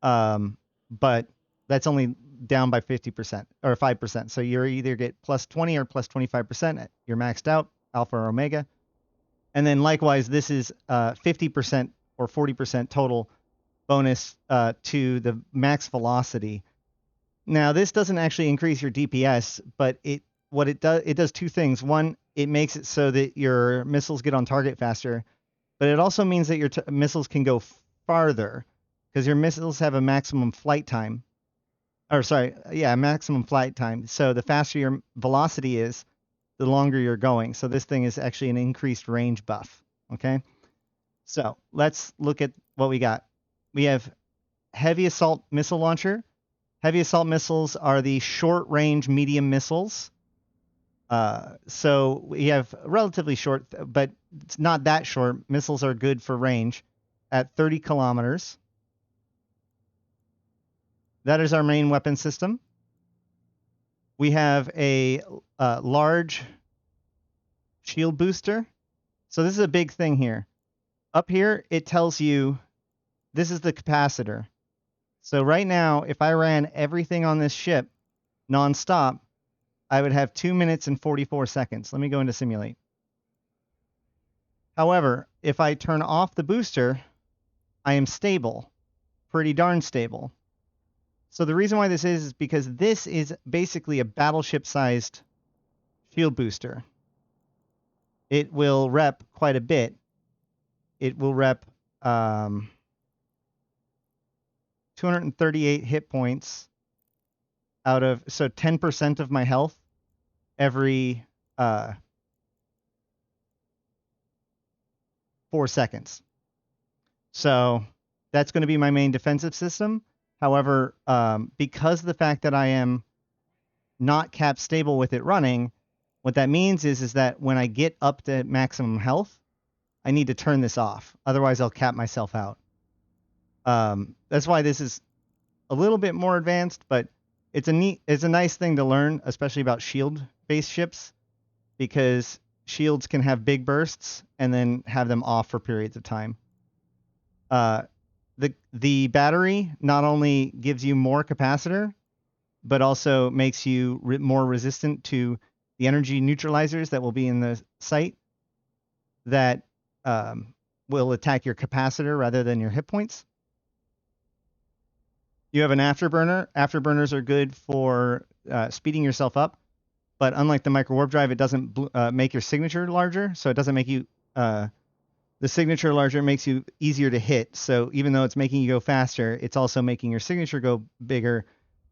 but that's only down by 50% or 5%. So you either get plus 20 or plus 25%. You're maxed out, alpha or omega. And then likewise, this is 50% or 40% total bonus to the max velocity. Now, this doesn't actually increase your DPS, but it does 2 things. One, it makes it so that your missiles get on target faster, but it also means that your missiles can go farther because your missiles have a maximum flight time. Or sorry, yeah, maximum flight time. So the faster your velocity is, the longer you're going. So this thing is actually an increased range buff. Okay. So let's look at what we got. We have heavy assault missile launcher. Heavy assault missiles are the short range medium missiles. So we have relatively short, but it's not that short. Missiles are good for range at 30 kilometers. That is our main weapon system. We have a large shield booster. So this is a big thing here. Up here, it tells you this is the capacitor. So right now, if I ran everything on this ship nonstop, I would have 2 minutes and 44 seconds. Let me go into simulate. However, if I turn off the booster, I am stable, pretty darn stable. So the reason why this is because this is basically a battleship-sized shield booster. It will rep quite a bit. It will rep 238 hit points out of, so 10% of my health every 4 seconds. So that's going to be my main defensive system. However, because of the fact that I am not cap stable with it running, what that means is that when I get up to maximum health, I need to turn this off. Otherwise, I'll cap myself out. That's why this is a little bit more advanced, but it's a nice thing to learn, especially about shield-based ships, because shields can have big bursts and then have them off for periods of time. The battery not only gives you more capacitor, but also makes you more resistant to the energy neutralizers that will be in the site that will attack your capacitor rather than your hit points. You have an afterburner. Afterburners are good for speeding yourself up, but unlike the micro warp drive, it doesn't make your signature larger, so it doesn't make you the signature larger makes you easier to hit. So even though it's making you go faster, it's also making your signature go bigger.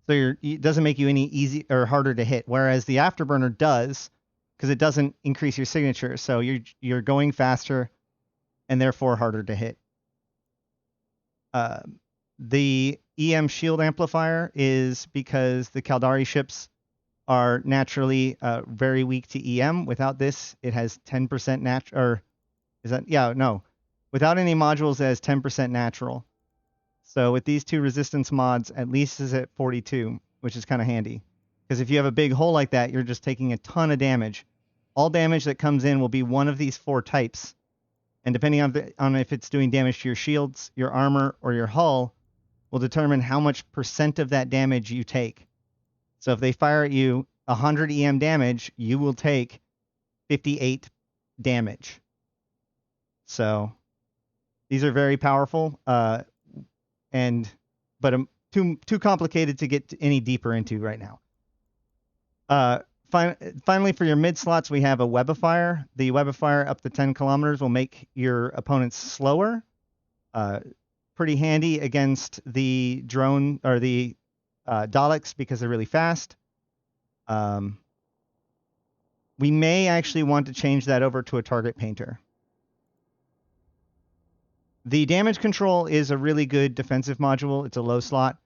So it doesn't make you any easy or harder to hit. Whereas the afterburner does, because it doesn't increase your signature. So you're going faster and therefore harder to hit. The EM shield amplifier is because the Caldari ships are naturally very weak to EM. Without this, it has 10% natural, or is that, yeah, no. Without any modules, it has 10% natural. So with these two resistance mods, at least is at 42, which is kind of handy. Because if you have a big hole like that, you're just taking a ton of damage. All damage that comes in will be one of these 4 types. And depending on if it's doing damage to your shields, your armor, or your hull, will determine how much percent of that damage you take. So if they fire at you 100 EM damage, you will take 58 damage. So these are very powerful, but too complicated to get any deeper into right now. Finally, for your mid slots, we have a webifier. The webifier up to 10 kilometers will make your opponents slower. Pretty handy against the drone or the Daleks because they're really fast. We may actually want to change that over to a target painter. The damage control is a really good defensive module. It's a low slot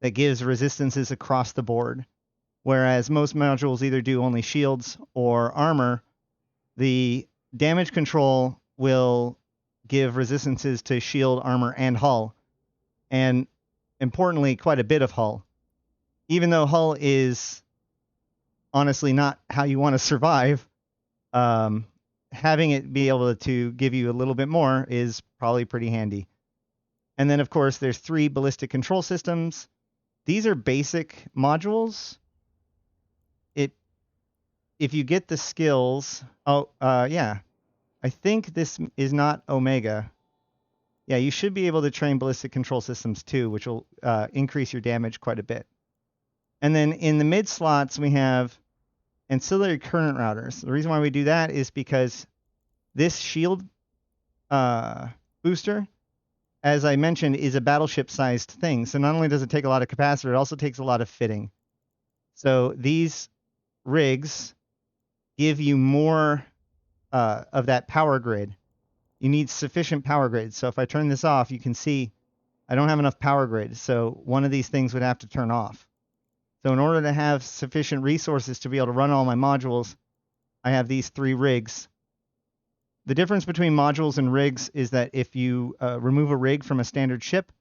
that gives resistances across the board. Whereas most modules either do only shields or armor, the damage control will give resistances to shield, armor, and hull. And importantly, quite a bit of hull. Even though hull is honestly not how you want to survive, having it be able to give you a little bit more is probably pretty handy. And then, of course, there's 3 ballistic control systems. These are basic modules. If you get the skills... yeah. I think this is not Omega. Yeah, you should be able to train ballistic control systems too, which will increase your damage quite a bit. And then in the mid slots, we have ancillary current routers. The reason why we do that is because this shield booster, as I mentioned, is a battleship-sized thing. So not only does it take a lot of capacitor, it also takes a lot of fitting. So these rigs give you more of that power grid. You need sufficient power grid. So if I turn this off, you can see I don't have enough power grid. So one of these things would have to turn off. So in order to have sufficient resources to be able to run all my modules, I have these 3 rigs. The difference between modules and rigs is that if you remove a rig from a standard ship,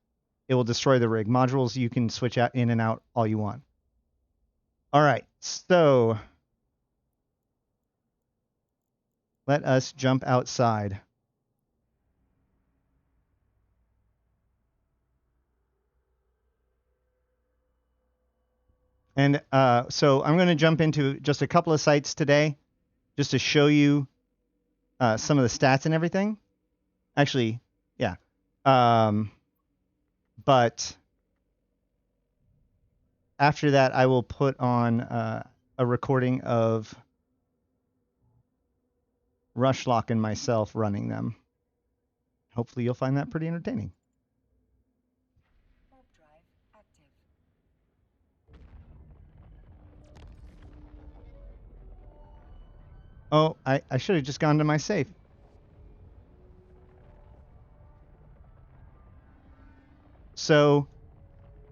it will destroy the rig. Modules, you can switch out in and out all you want. All right, so let us jump outside. And so I'm going to jump into just a couple of sites today just to show you some of the stats and everything. Actually, yeah. But after that, I will put on a recording of Rushlock and myself running them. Hopefully you'll find that pretty entertaining. Oh, I should have just gone to my safe. So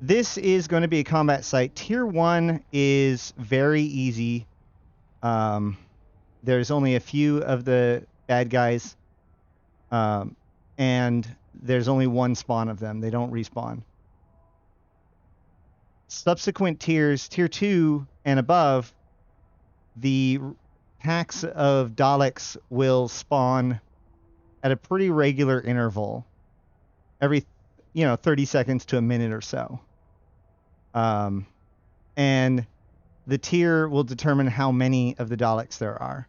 this is going to be a combat site. Tier 1 is very easy. There's only a few of the bad guys, and there's only one spawn of them. They don't respawn. Subsequent tiers, tier 2 and above, the packs of Daleks will spawn at a pretty regular interval, every 30 seconds to a minute or so. And the tier will determine how many of the Daleks there are.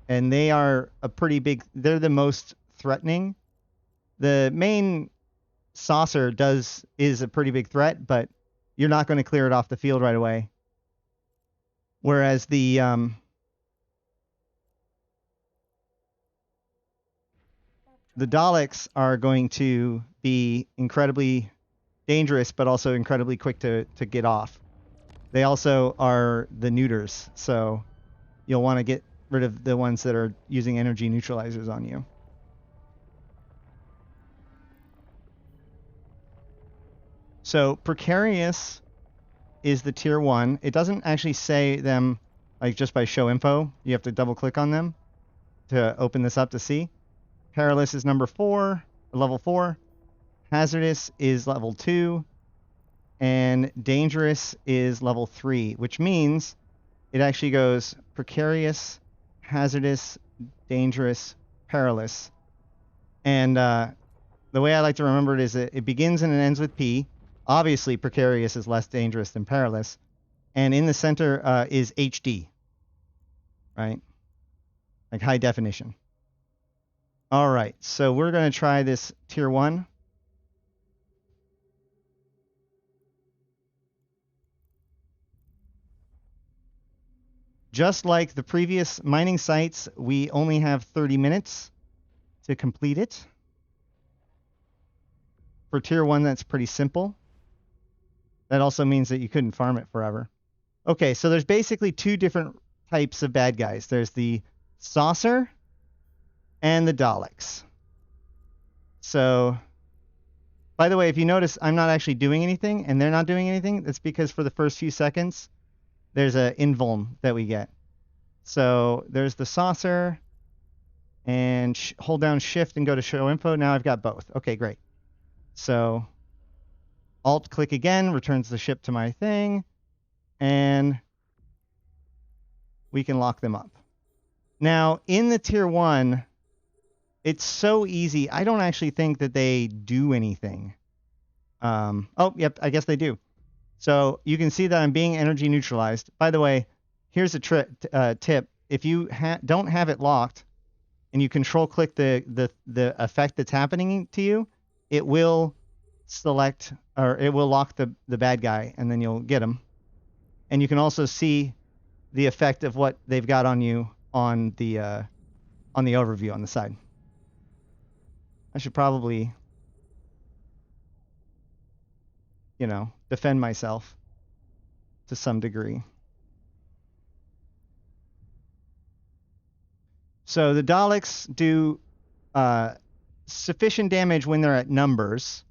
And they are a pretty big, they're the most threatening. The main saucer is a pretty big threat, but you're not going to clear it off the field right away. Whereas the Daleks are going to be incredibly dangerous, but also incredibly quick to get off. They also are the neuters, so you'll want to get rid of the ones that are using energy neutralizers on you. So Precarious is the tier 1. It doesn't actually say them like just by show info. You have to double click on them to open this up to see. Perilous is number 4, level 4. Hazardous is level 2. And Dangerous is level 3, which means it actually goes Precarious, Hazardous, Dangerous, Perilous. And the way I like to remember it is that it begins and it ends with P. Obviously, Precarious is less dangerous than Perilous. And in the center is HD, right? Like high definition. All right, so we're going to try this tier 1. Just like the previous mining sites, we only have 30 minutes to complete it. For tier 1, that's pretty simple. That also means that you couldn't farm it forever. Okay, so there's basically 2 different types of bad guys. There's the Saucer and the Daleks. So, by the way, if you notice, I'm not actually doing anything, and they're not doing anything. That's because for the first few seconds, there's an invuln that we get. So there's the Saucer, and hold down Shift and go to Show Info. Now I've got both. Okay, great. So Alt-click again, returns the ship to my thing, and we can lock them up. Now, in the tier 1, it's so easy. I don't actually think that they do anything. Oh, yep, I guess they do. So you can see that I'm being energy neutralized. By the way, here's a tip. If you don't have it locked and you control-click the effect that's happening to you, it will select, or it will lock the bad guy, and then you'll get him. And you can also see the effect of what they've got on you on the overview on the side. I should probably, you know, defend myself to some degree. So the Daleks do sufficient damage when they're at numbers,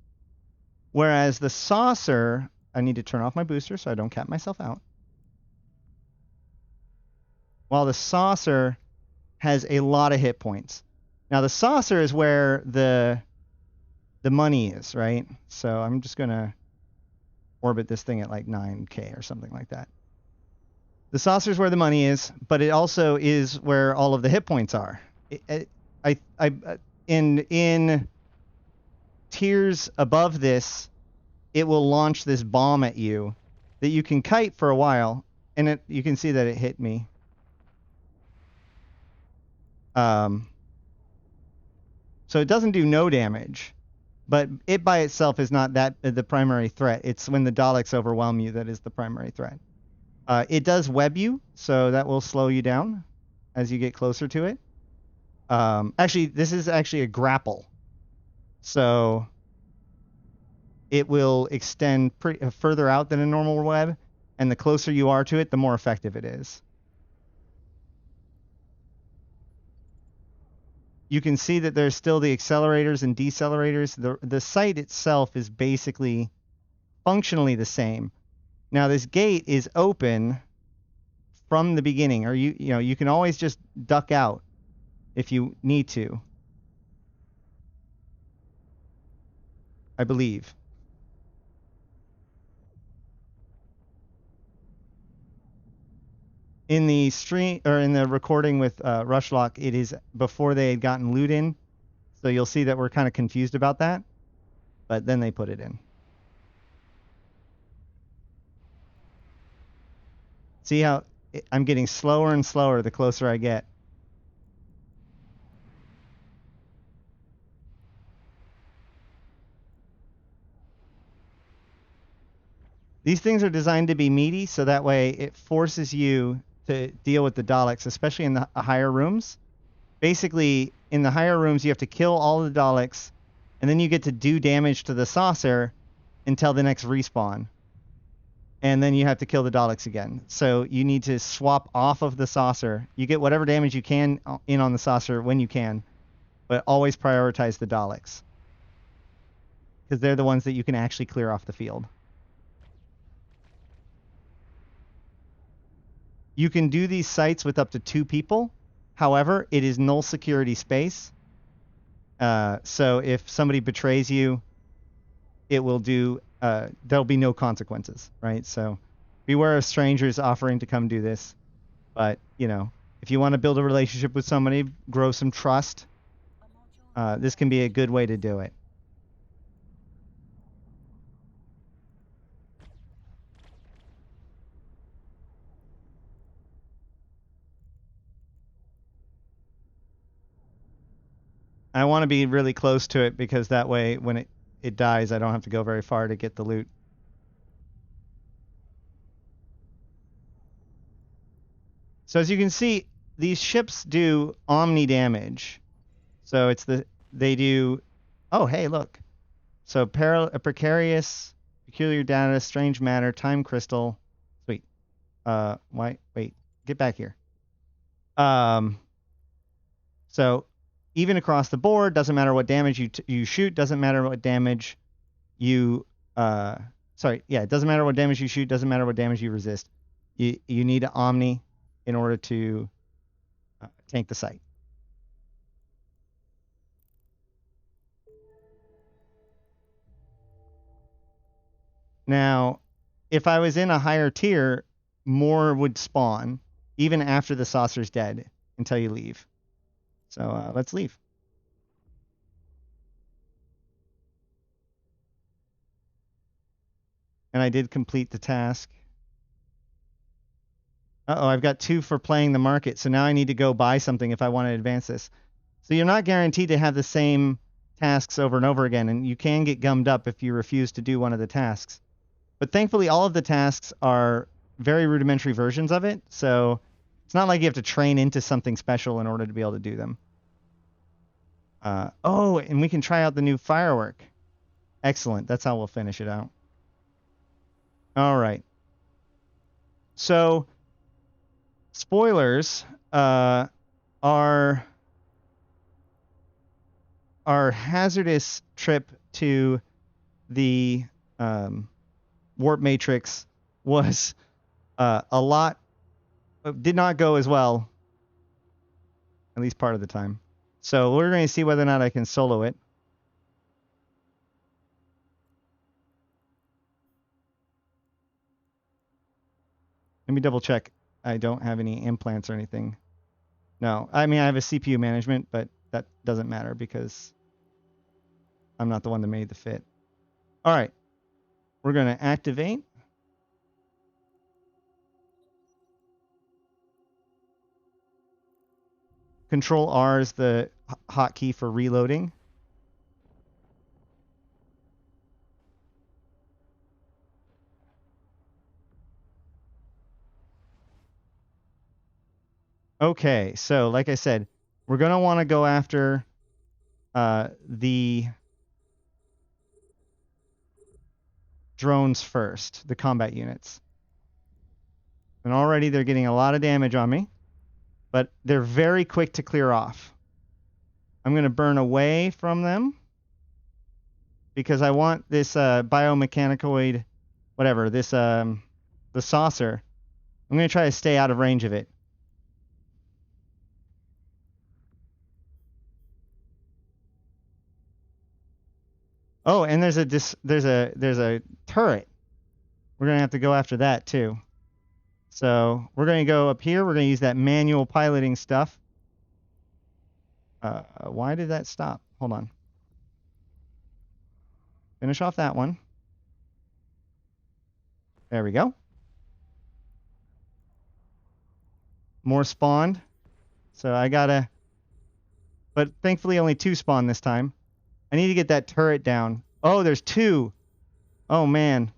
whereas the Saucer, I need to turn off my booster so I don't cap myself out. While the Saucer has a lot of hit points. Now the Saucer is where the money is, right? So I'm just going to orbit this thing at like 9K or something like that. The Saucer is where the money is, but it also is where all of the hit points are. In tiers above this, it will launch this bomb at you that you can kite for a while, and you can see that it hit me. So it doesn't do no damage, but it by itself is not the primary threat. It's when the Daleks overwhelm you that is the primary threat. It does web you, so that will slow you down as you get closer to it. Actually, this is actually a grapple, so it will extend further out than a normal web, and the closer you are to it, the more effective it is. You can see that there's still the accelerators and decelerators. The site itself is basically functionally the same. Now this gate is open from the beginning, or you can always just duck out if you need to, I believe. In the stream, or in the recording with Rushlock, it is before they had gotten loot in, so you'll see that we're kind of confused about that, but then they put it in. See how I'm getting slower and slower the closer I get. These things are designed to be meaty, so that way it forces you to deal with the Daleks, especially in the higher rooms. Basically, in the higher rooms, you have to kill all the Daleks, and then you get to do damage to the saucer until the next respawn. And then you have to kill the Daleks again. So you need to swap off of the saucer. You get whatever damage you can in on the saucer when you can, but always prioritize the Daleks, because they're the ones that you can actually clear off the field. You can do these sites with up to 2 people. However, it is null security space. So if somebody betrays you, it will do, there'll be no consequences, right? So beware of strangers offering to come do this. But, you know, if you want to build a relationship with somebody, grow some trust, this can be a good way to do it. I want to be really close to it because that way when it dies, I don't have to go very far to get the loot. So as you can see, these ships do omni damage. So they do, oh, hey, look. So precarious, peculiar data, strange matter, time crystal. Sweet. Wait, get back here. So even across the board, doesn't matter what damage you shoot, doesn't matter what damage you, it doesn't matter what damage you shoot, doesn't matter what damage you resist. You need an Omni in order to tank the site. Now, if I was in a higher tier, more would spawn, even after the saucer's dead, until you leave. So let's leave. And I did complete the task. Uh-oh, I've got 2 for playing the market, so now I need to go buy something if I want to advance this. So you're not guaranteed to have the same tasks over and over again, and you can get gummed up if you refuse to do one of the tasks. But thankfully, all of the tasks are very rudimentary versions of it, so it's not like you have to train into something special in order to be able to do them. Oh, and we can try out the new firework. Excellent. That's how we'll finish it out. All right. So, spoilers, our hazardous trip to the warp matrix was a lot, did not go as well, at least part of the time. So we're going to see whether or not I can solo it. Let me double check. I don't have any implants or anything. No, I mean, I have a CPU management, but that doesn't matter because I'm not the one that made the fit. All right. We're going to activate. Control R is the hotkey for reloading. Okay, so like I said, we're going to want to go after the drones first, the combat units. And already they're getting a lot of damage on me, but they're very quick to clear off. I'm going to burn away from them because I want this biomechanicoid, whatever, this the saucer. I'm going to try to stay out of range of it. Oh, and there's a turret. We're going to have to go after that too. So we're going to go up here. We're going to use that manual piloting stuff. Why did that stop? Hold on. Finish off that one. There we go. More spawned. So I gotta... But thankfully only 2 spawned this time. I need to get that turret down. Oh, there's 2. Oh, man.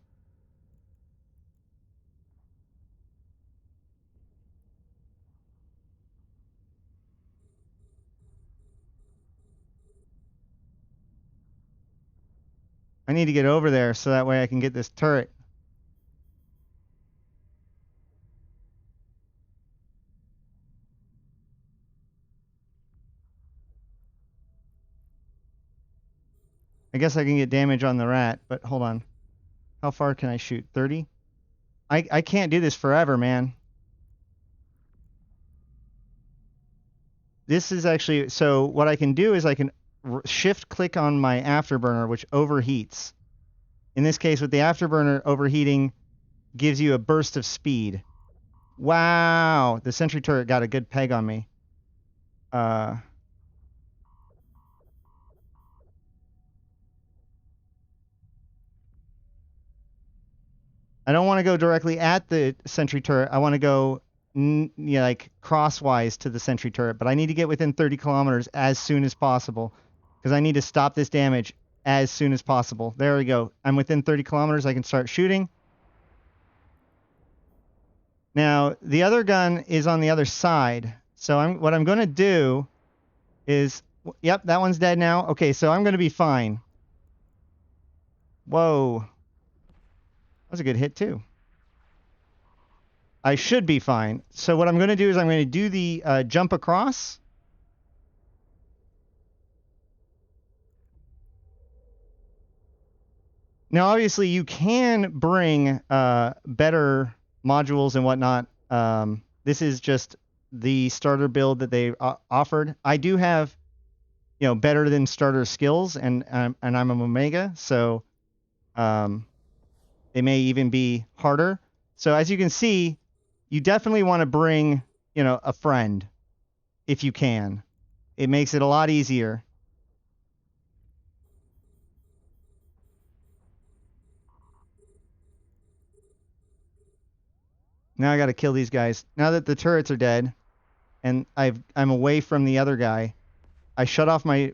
I need to get over there so that way I can get this turret. I guess I can get damage on the rat, but hold on. How far can I shoot? 30? I can't do this forever, man. This is actually, so what I can do is I can shift click on my afterburner, which overheats. In this case, with the afterburner overheating, gives you a burst of speed. Wow, the sentry turret got a good peg on me. I don't want to go directly at the sentry turret. I want to go like crosswise to the sentry turret, but I need to get within 30 kilometers as soon as possible because I need to stop this damage as soon as possible. There we go. I'm within 30 kilometers. I can start shooting. Now, the other gun is on the other side. So what I'm going to do is, yep, that one's dead now. Okay, so I'm going to be fine. Whoa. That was a good hit, too. I should be fine. So what I'm going to do is I'm going to do the jump across. Now, obviously, you can bring better modules and whatnot. This is just the starter build that they offered. I do have, better than starter skills, and I'm an Omega, so they may even be harder. So as you can see, you definitely want to bring, a friend if you can. It makes it a lot easier. Now I got to kill these guys. Now that the turrets are dead, and I'm away from the other guy, I shut off my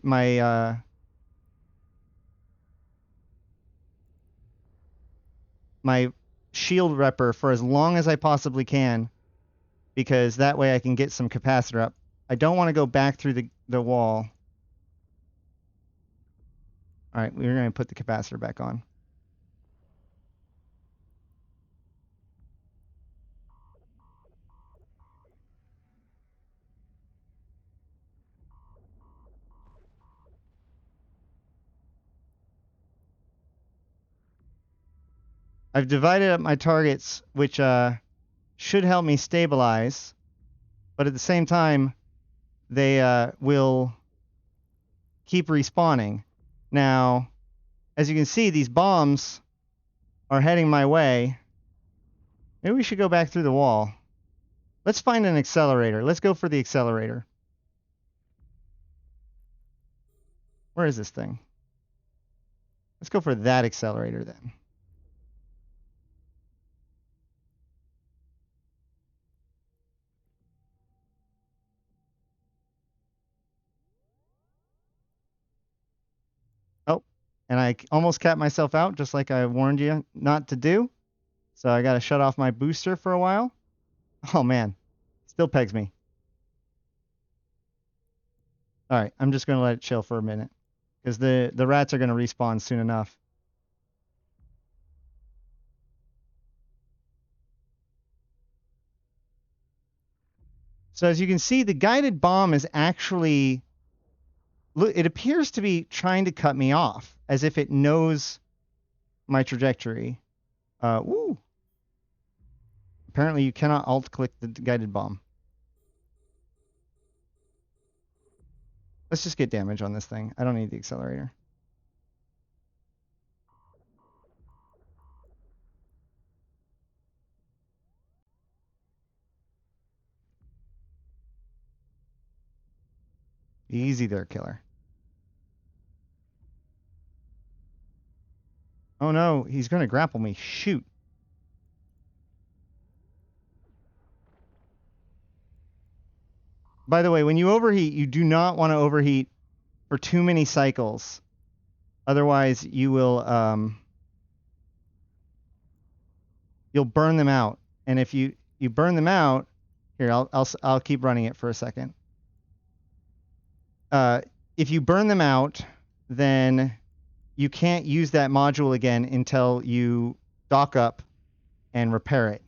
shield repper for as long as I possibly can, because that way I can get some capacitor up. I don't want to go back through the wall. All right, we're going to put the capacitor back on. I've divided up my targets, which should help me stabilize, but at the same time, they will keep respawning. Now, as you can see, these bombs are heading my way. Maybe we should go back through the wall. Let's find an accelerator. Let's go for the accelerator. Where is this thing? Let's go for that accelerator then. Oh, and I almost capped myself out, just like I warned you not to do. So I got to shut off my booster for a while. Oh, man. Still pegs me. All right, I'm just going to let it chill for a minute, because the rats are going to respawn soon enough. So as you can see, the guided bomb is actually, it appears to be trying to cut me off, as if it knows my trajectory. Woo! Apparently you cannot alt-click the guided bomb. Let's just get damage on this thing. I don't need the accelerator. Easy there, killer. Oh no, he's going to grapple me. Shoot. By the way, when you overheat, you do not want to overheat for too many cycles. Otherwise, you will you'll burn them out. And if you burn them out, here I'll keep running it for a second. If you burn them out, then you can't use that module again until you dock up and repair it.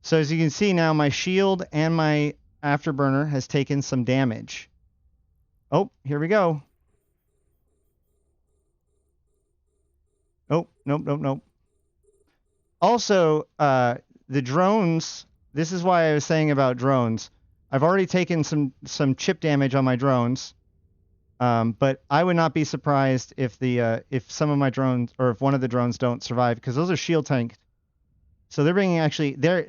So as you can see now, my shield and my afterburner has taken some damage. Oh, here we go. Oh, nope, nope, nope. Also, the drones, this is why I was saying about drones. I've already taken some chip damage on my drones, but I would not be surprised if if some of my drones, or if one of the drones don't survive, because those are shield tanked. So they're bringing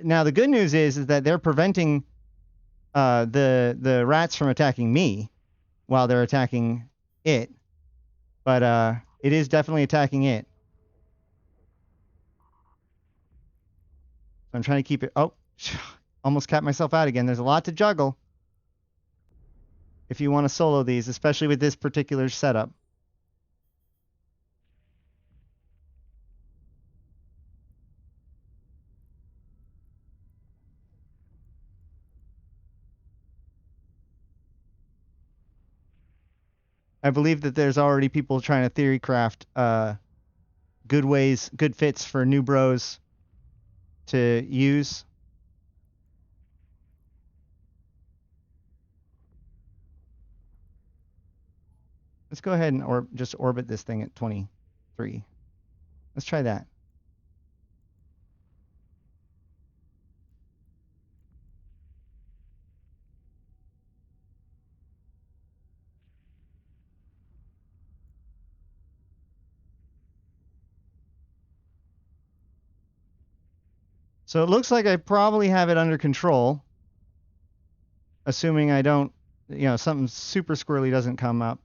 now the good news is that they're preventing the rats from attacking me while they're attacking it, but it is definitely attacking it. So I'm trying to keep it. Oh, almost capped myself out again. There's a lot to juggle if you want to solo these, especially with this particular setup. I believe that there's already people trying to theory craft good fits for new bros to use. Let's go ahead and just orbit this thing at 23. Let's try that. So it looks like I probably have it under control, assuming I don't, something super squirrely doesn't come up.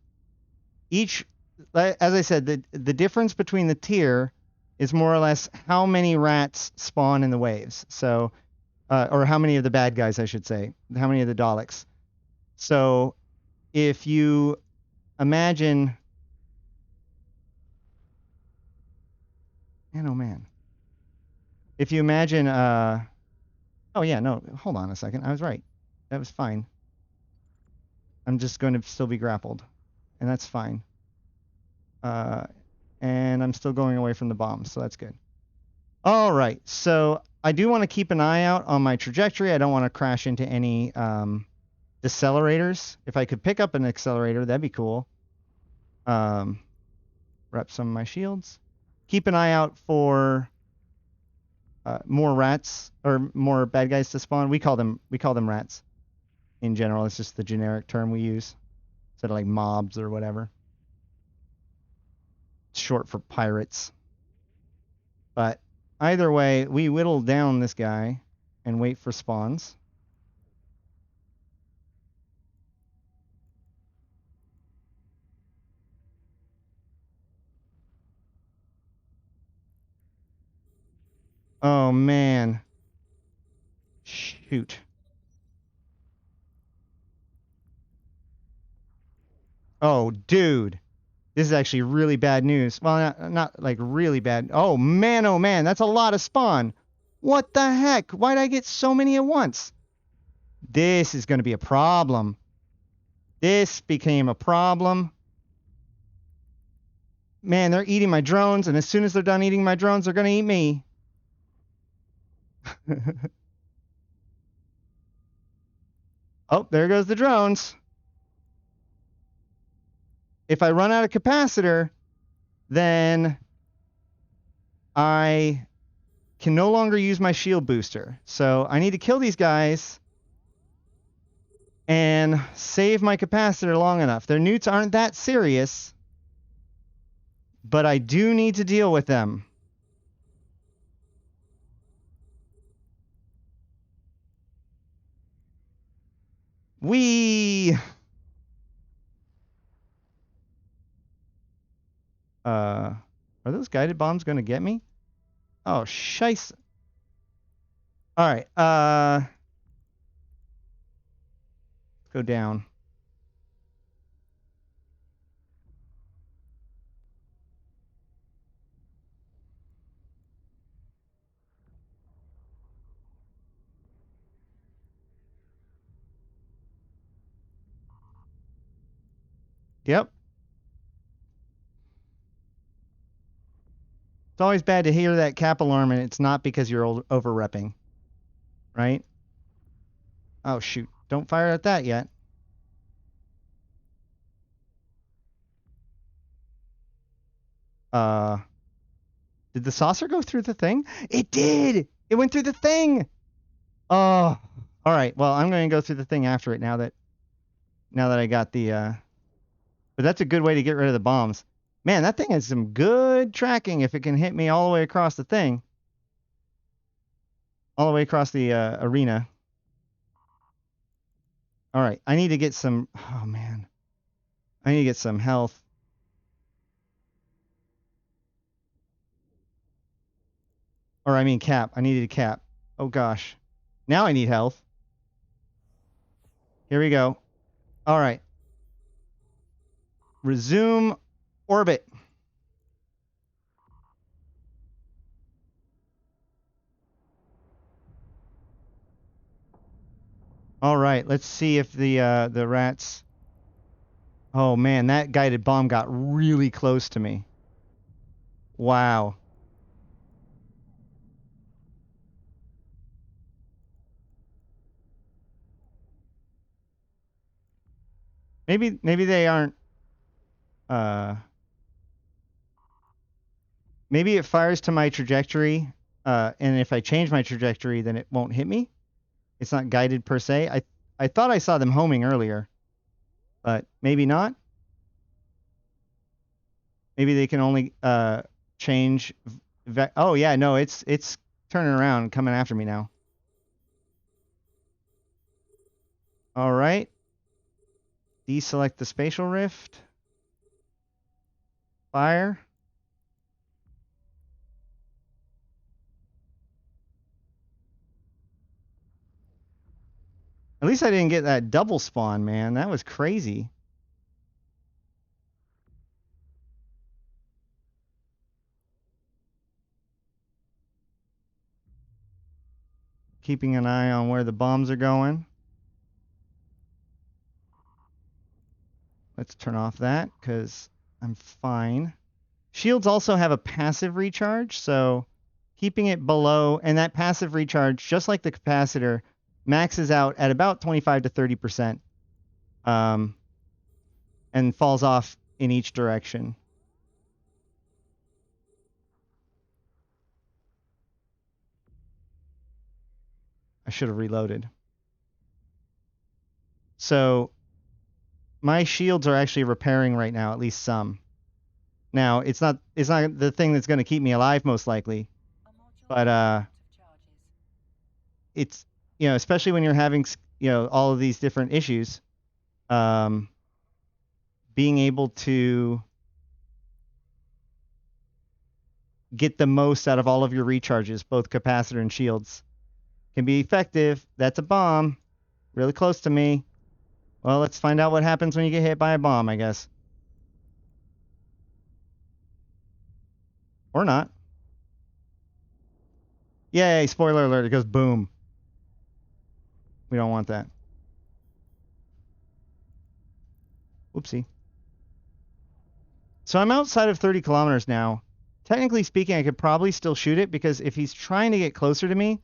As I said, the difference between the tier is more or less how many rats spawn in the waves. So, or how many of the bad guys, I should say, how many of the Daleks. So, if you imagine, man, oh man, if you imagine, oh yeah, no, hold on a second, I was right, that was fine. I'm just going to still be grappled, and that's fine. And I'm still going away from the bombs, so that's good. All right, so I do want to keep an eye out on my trajectory. I don't want to crash into any decelerators. If I could pick up an accelerator, that'd be cool. Rep some of my shields. Keep an eye out for more rats or more bad guys to spawn. We call them rats in general. It's just the generic term we use instead of like mobs or whatever. It's short for pirates. But either way, we whittle down this guy and wait for spawns. Oh man. Shoot. Oh, dude. This is actually really bad news. Well, not like really bad. Oh man, that's a lot of spawn. What the heck? Why'd I get so many at once? This is going to be a problem. This became a problem. Man, they're eating my drones, and as soon as they're done eating my drones, they're going to eat me. Oh, there goes the drones. If I run out of capacitor, then I can no longer use my shield booster. So I need to kill these guys and save my capacitor long enough. Their newts aren't that serious, but I do need to deal with them. Whee! Are those guided bombs going to get me? Oh, shice. All right. Go down. Yep. It's always bad to hear that cap alarm, and it's not because you're over-repping. Right? Oh, shoot. Don't fire at that yet. Did the saucer go through the thing? It did! It went through the thing! Oh. All right. Well, I'm going to go through the thing after it now that I got the but that's a good way to get rid of the bombs. Man, that thing has some good tracking if it can hit me all the way across the thing. All the way across the arena. All right. I need to get some... Oh, man. I need to get some health. Or, I mean, cap. I needed a cap. Oh, gosh. Now I need health. Here we go. All right. Resume orbit. All right, let's see if the rats... Oh, man, that guided bomb got really close to me. Wow. Maybe they aren't... Maybe it fires to my trajectory, and if I change my trajectory, then it won't hit me. It's not guided per se. I thought I saw them homing earlier, but maybe not. Maybe they can only change... Oh, yeah, no, it's turning around and coming after me now. All right. Deselect the spatial rift. Fire. At least I didn't get that double spawn, man. That was crazy. Keeping an eye on where the bombs are going. Let's turn off that because I'm fine. Shields also have a passive recharge, so keeping it below, and that passive recharge, just like the capacitor, maxes out at about 25 to 30%, and falls off in each direction. I should have reloaded. So my shields are actually repairing right now, at least some. Now, it's not the thing that's going to keep me alive most likely, but it's, you know, especially when you're having, you know, all of these different issues, being able to get the most out of all of your recharges, both capacitor and shields, can be effective. That's a bomb, really close to me. Well, let's find out what happens when you get hit by a bomb, I guess. Or not. Yay, spoiler alert, it goes boom. We don't want that. Whoopsie. So I'm outside of 30 kilometers now. Technically speaking, I could probably still shoot it because if he's trying to get closer to me,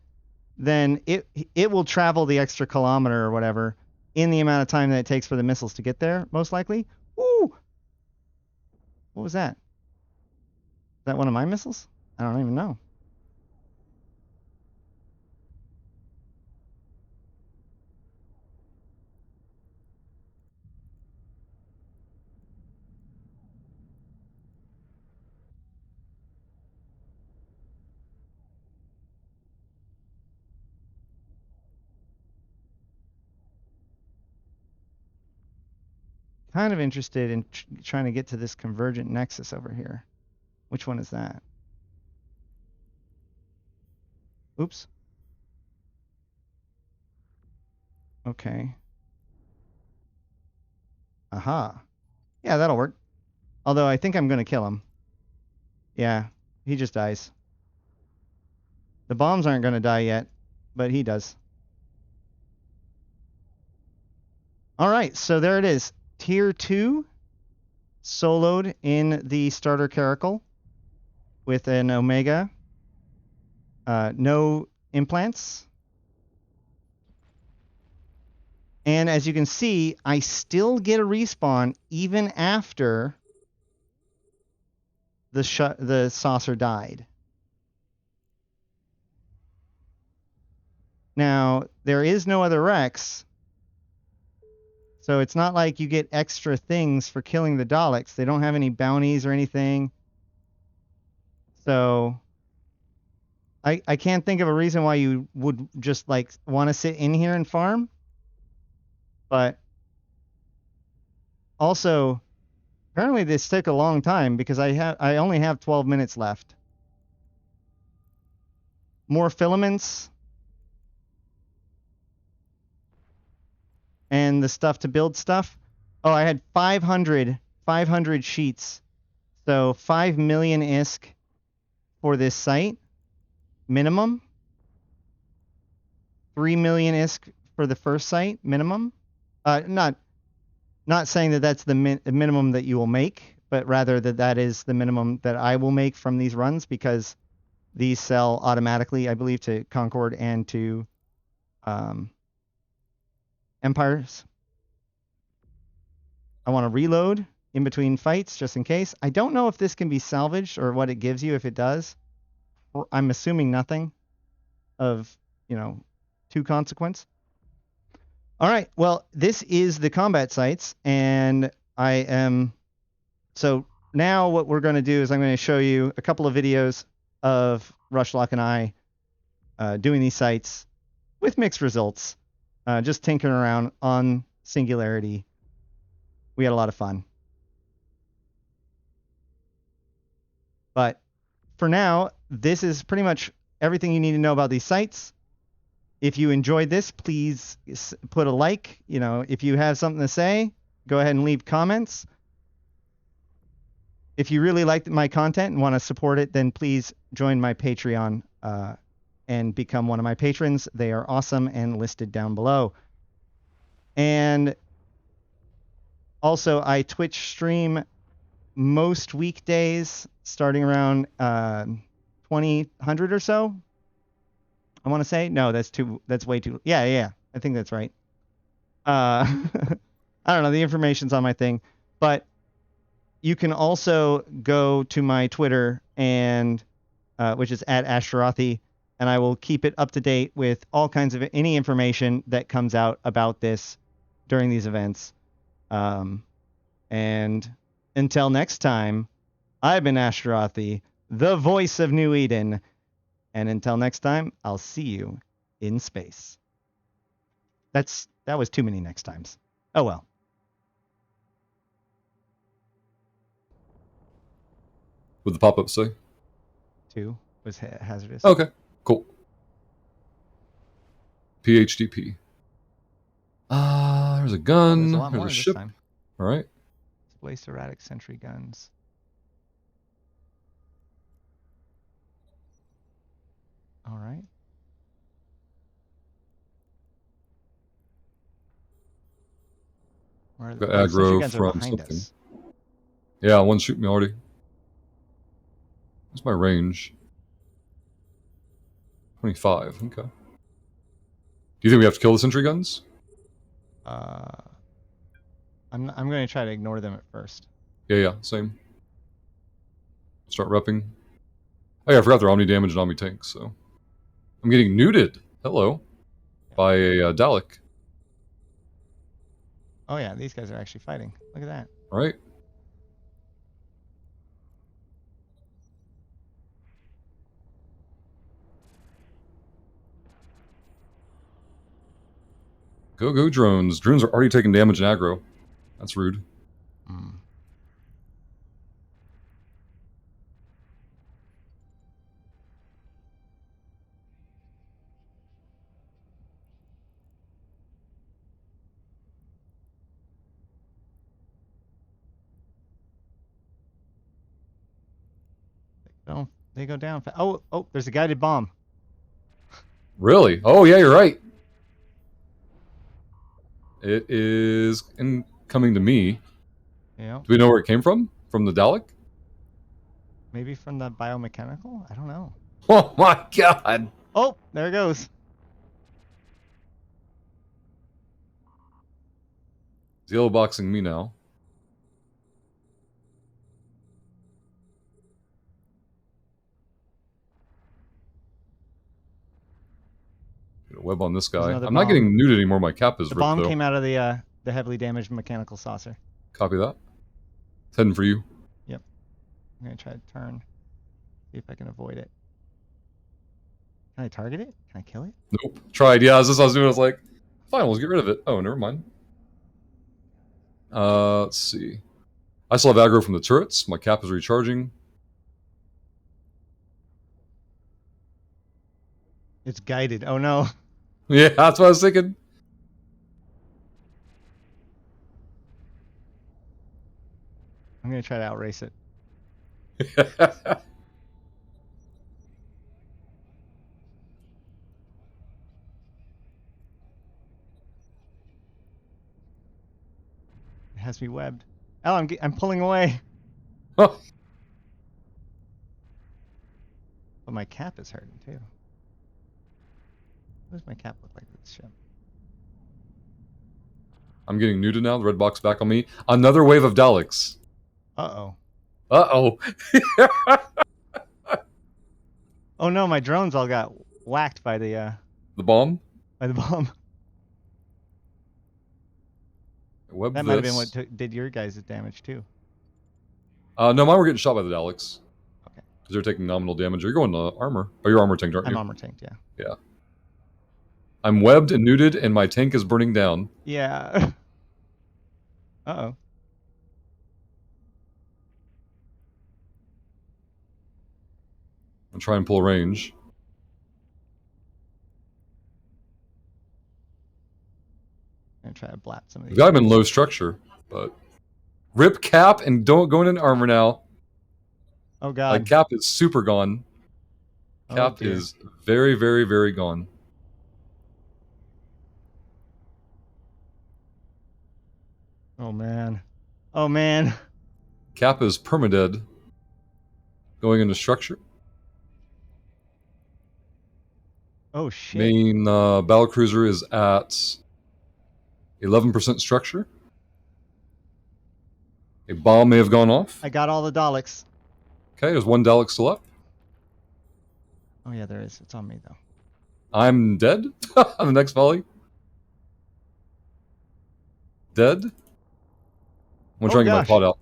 then it will travel the extra kilometer or whatever in the amount of time that it takes for the missiles to get there, most likely. Ooh! What was that? Is that one of my missiles? I don't even know. Kind of interested in trying to get to this convergent nexus over here. Which one is that? Oops. Okay. Aha. Yeah, that'll work. Although I think I'm going to kill him. Yeah, he just dies. The bombs aren't going to die yet, but he does. All right, so there it is. Tier 2 soloed in the starter Caracal with an Omega. No implants. And as you can see, I still get a respawn even after the saucer died. Now, there is no other Rex, so it's not like you get extra things for killing the Daleks. They don't have any bounties or anything. So I can't think of a reason why you would just like want to sit in here and farm. But also, apparently this took a long time because I only have 12 minutes left. More filaments. And the stuff to build stuff. Oh, I had 500 sheets. So 5 million ISK for this site. Minimum. 3 million ISK for the first site. Minimum. Not saying that that's the minimum that you will make, but rather that is the minimum that I will make from these runs, because these sell automatically, I believe, to Concord and to Empires. I want to reload in between fights just in case. I don't know if this can be salvaged or what it gives you if it does. I'm assuming nothing of, to consequence. All right, well, this is the combat sites, and so now what we're going to do is I'm going to show you a couple of videos of Rushlock and I doing these sites with mixed results, just tinkering around on Singularity. We had a lot of fun. But for now, this is pretty much everything you need to know about these sites. If you enjoyed this, please put a like. If you have something to say, go ahead and leave comments. If you really like my content and want to support it, then please join my Patreon and become one of my patrons. They are awesome and listed down below. And also, I Twitch stream most weekdays starting around 2000 or so. I want to say. No, that's way too. Yeah. I think that's right. I don't know. The information's on my thing. But you can also go to my Twitter, and which is @Ashterothi, and I will keep it up to date with all kinds of any information that comes out about this during these events. And until next time, I've been Ashterothi, the voice of New Eden. And until next time, I'll see you in space. That was too many next times. Oh well. What the pop-up say? 2 was hazardous. Okay, cool. PHDP. There's a gun. There's a lot more there's a this ship. time. All right. Displace erratic sentry guns. All right. Got aggro from something. Yeah, one's shooting me already. What's my range? 25. Okay. Do you think we have to kill the sentry guns? I'm going to try to ignore them at first. Yeah, same. Start repping. Oh yeah, I forgot they're omni damage and omni tanks, so I'm getting neuted. Hello. By a Dalek. Oh yeah, these guys are actually fighting. Look at that. All right. Go drones. Drones are already taking damage and aggro. That's rude. They go down. Oh, there's a guided bomb. Really? Oh yeah, you're right. It is coming to me. Yeah. Do we know where it came from? From the Dalek? Maybe from the biomechanical? I don't know. Oh my god! Oh, there it goes. He's yellow boxing me now. Get a web on this guy. Another I'm not bomb. getting newt anymore. My cap is The ripped bomb though. came out of the heavily damaged mechanical saucer. Copy that. It's heading for you. Yep. I'm gonna try to turn. See if I can avoid it. Can I target it? Can I kill it? Nope. Tried. Yeah, that's what I was doing. I was like, fine, let's get rid of it. Oh, never mind. Let's see. I still have aggro from the turrets. My cap is recharging. It's guided. Oh no. Yeah, that's what I was thinking. I'm gonna try to outrace it. It has me webbed. Oh, I'm pulling away. Huh. But my cap is hurting too. What does my cap look like with this ship? I'm getting neutered now. The red box back on me. Another wave of Daleks. Uh-oh. Uh-oh. Oh no, my drones all got whacked by the bomb? bomb. Web That this. might have been what did your guys' damage too. No, mine were getting shot by the Daleks. Okay. Because they're taking nominal damage. You're going to armor. Oh, you're armor tanked, aren't you? I'm armor tanked, yeah. Yeah. I'm webbed and neuted, and my tank is burning down. Yeah. Uh-oh. I'm trying to pull range. I'm gonna try to blap some of We've these. got him in low structure, but rip cap and don't go into armor now. Oh god. Like cap is super gone. Cap dear. is very, very, very gone. Oh man. Oh man. Cap is permadead. Going into structure. Oh shit. Main battlecruiser is at 11% structure. A bomb may have gone off. I got all the Daleks. Okay, there's one Dalek still up. Oh yeah, there is. It's on me though. I'm dead on the next volley. Dead. I'm gonna try and get my gosh. pod out.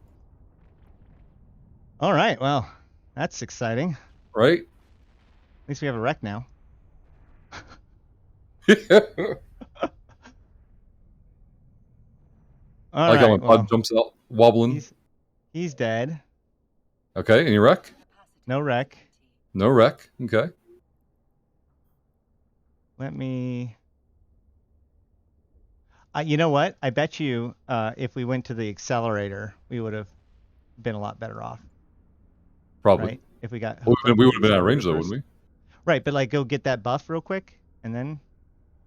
All right. Well, that's exciting. Right? At least we have a wreck now. All like right. how my pod jumps out, wobbling. He's dead. Okay, any wreck? No wreck. No wreck. Okay. Let me. You know what? I bet you if we went to the accelerator, we would have been a lot better off. Probably. Right? If we got. We would have been out of range though, wouldn't we? Right, but like go get that buff real quick, and then,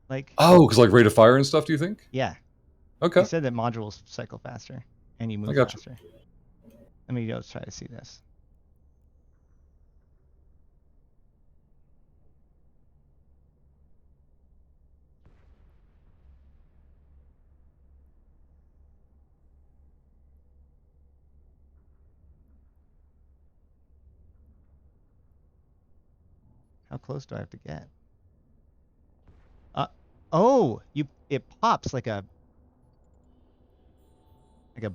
like. Oh, because like rate of fire and stuff. Do you think? Yeah. Okay. You said that modules cycle faster, and you move faster. Let me go try to see this. How close do I have to get? Oh, it pops like a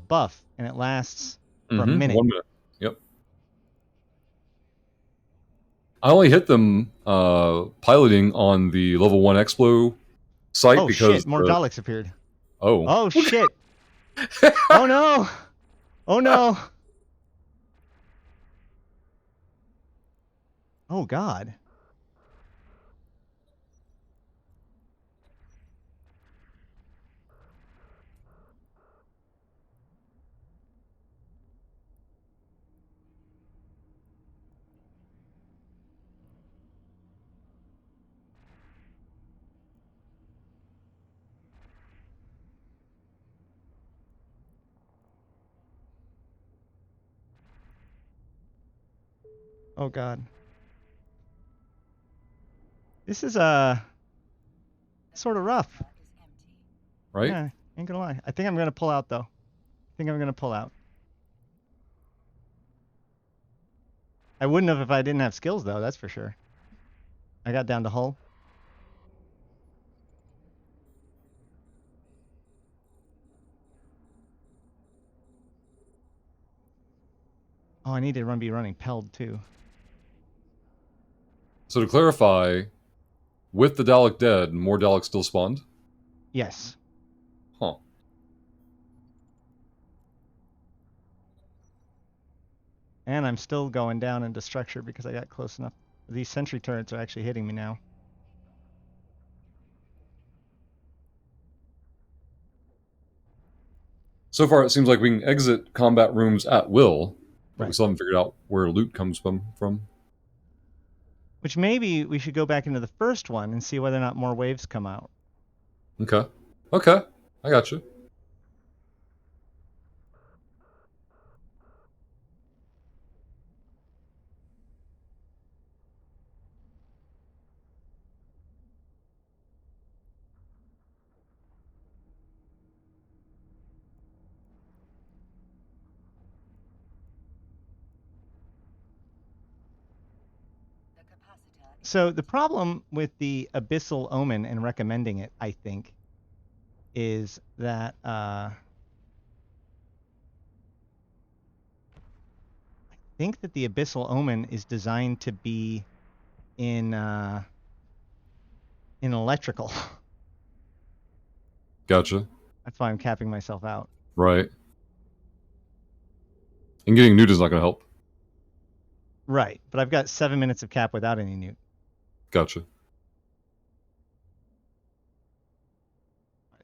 buff, and it lasts for a minute. 1 minute. Yep. I only hit them piloting on the level 1 Explo site because shit! More Daleks appeared. Oh. Oh shit! Oh no! Oh no! Oh god! Oh god. This is sort of rough. Right? Yeah, ain't gonna lie. I think I'm gonna pull out though. I think I'm gonna pull out. I wouldn't have if I didn't have skills though, that's for sure. I got down to hull. Oh, I need to be running Peld too. So to clarify, with the Dalek dead, more Daleks still spawned? Yes. Huh. And I'm still going down into structure because I got close enough. These sentry turrets are actually hitting me now. So far, it seems like we can exit combat rooms at will, but we Right. still haven't figured out where loot comes from. Which maybe we should go back into the first one and see whether or not more waves come out. Okay. Okay. I got you. So the problem with the Abyssal Omen and recommending it, I think, is that I think that the Abyssal Omen is designed to be in electrical. Gotcha. That's why I'm capping myself out. Right. And getting newt is not going to help. Right, but I've got 7 minutes of cap without any newt. Gotcha.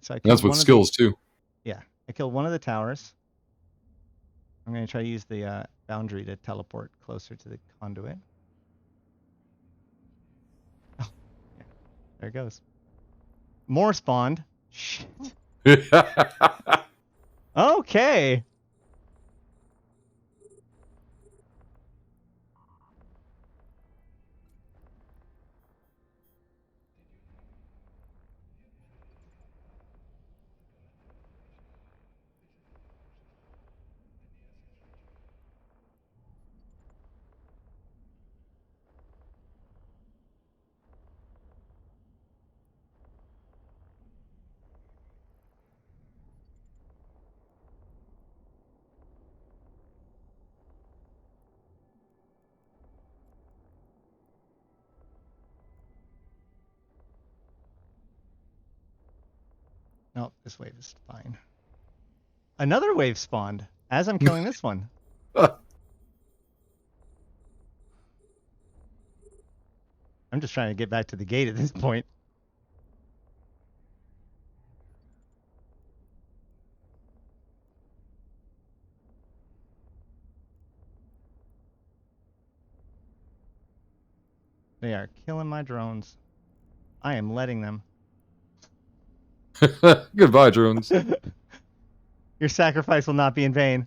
So I And that's with skills, too. Yeah, I killed one of the towers. I'm going to try to use the boundary to teleport closer to the conduit. Oh, yeah, there it goes. More spawned. Shit. Okay. Nope, this wave is fine. Another wave spawned as I'm killing this one. I'm just trying to get back to the gate at this point. They are killing my drones. I am letting them. Goodbye, drones. Your sacrifice will not be in vain.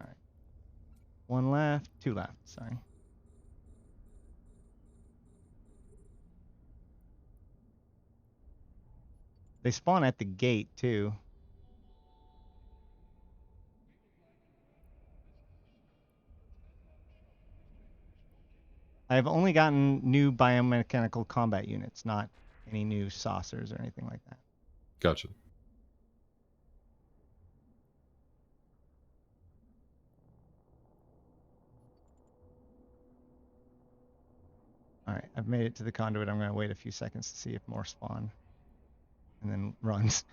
All right. One left, two left, sorry. They spawn at the gate, too. I've only gotten new biomechanical combat units, not any new saucers or anything like that. Gotcha. All right, I've made it to the conduit. I'm going to wait a few seconds to see if more spawn. And then runs.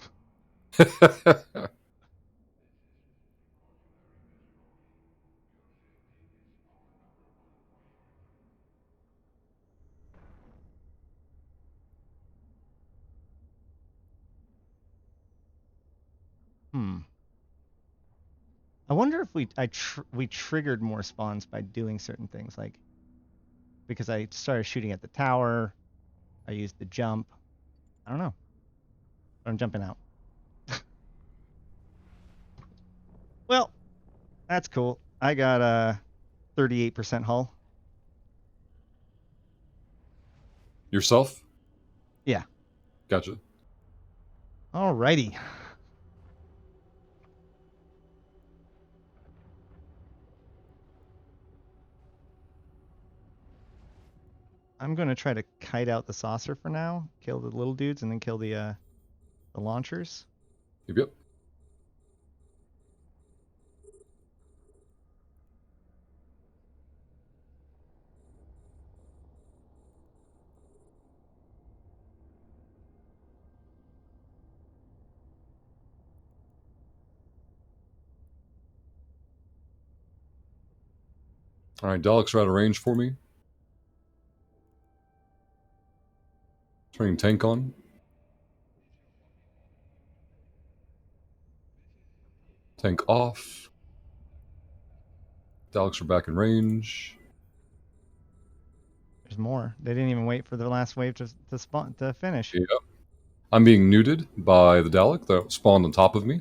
I wonder if we triggered more spawns by doing certain things, like because I started shooting at the tower, I used the jump. I don't know. But I'm jumping out. Well, that's cool. I got a 38% hull. Yourself? Yeah. Gotcha. Alrighty. I'm gonna try to kite out the saucer for now. Kill the little dudes and then kill the launchers. Yep. All right, Daleks are out of range for me. Turning tank on. Tank off. Daleks are back in range. There's more. They didn't even wait for the last wave to spawn to finish. Yep. I'm being neuted by the Dalek that spawned on top of me.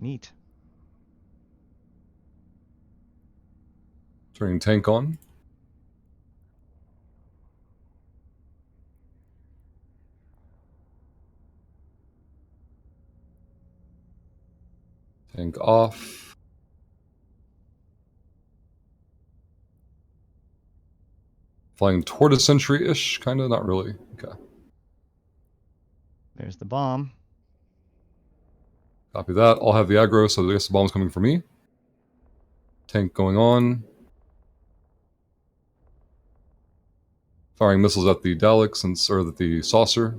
Neat. Turning tank on. Tank off. Flying toward a sentry-ish, kind of, not really. Okay. There's the bomb. Copy that. I'll have the aggro, so I guess the bomb's coming for me. Tank going on. Firing missiles at the Daleks, or at the saucer.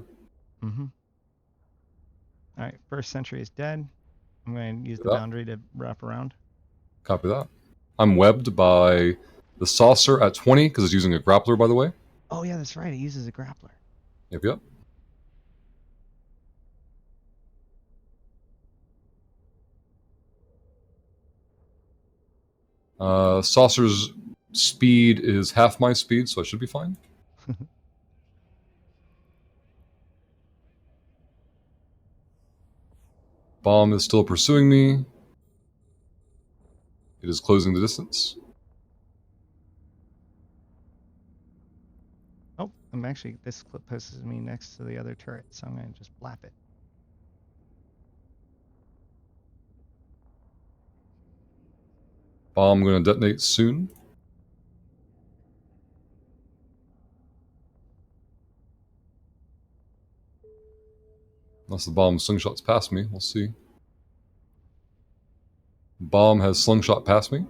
Mm-hmm. All right, first sentry is dead. I'm going to use the boundary to wrap around. Copy that. I'm webbed by the saucer at 20, because it's using a grappler, by the way. Oh, yeah, that's right. It uses a grappler. Yep. Saucer's speed is half my speed, so I should be fine. Bomb is still pursuing me. It is closing the distance. Oh, this clip places me next to the other turret, so I'm going to just blap it. Bomb going to detonate soon. Unless the bomb slingshots past me, we'll see. Bomb has slingshot past me.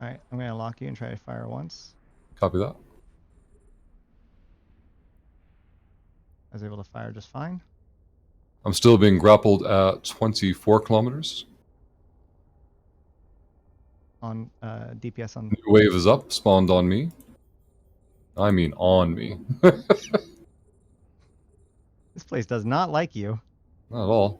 Alright, I'm going to lock you and try to fire once. Copy that. I was able to fire just fine. I'm still being grappled at 24 kilometers. On DPS on... New wave is up, spawned on me. I mean on me. This place does not like you. Not at all.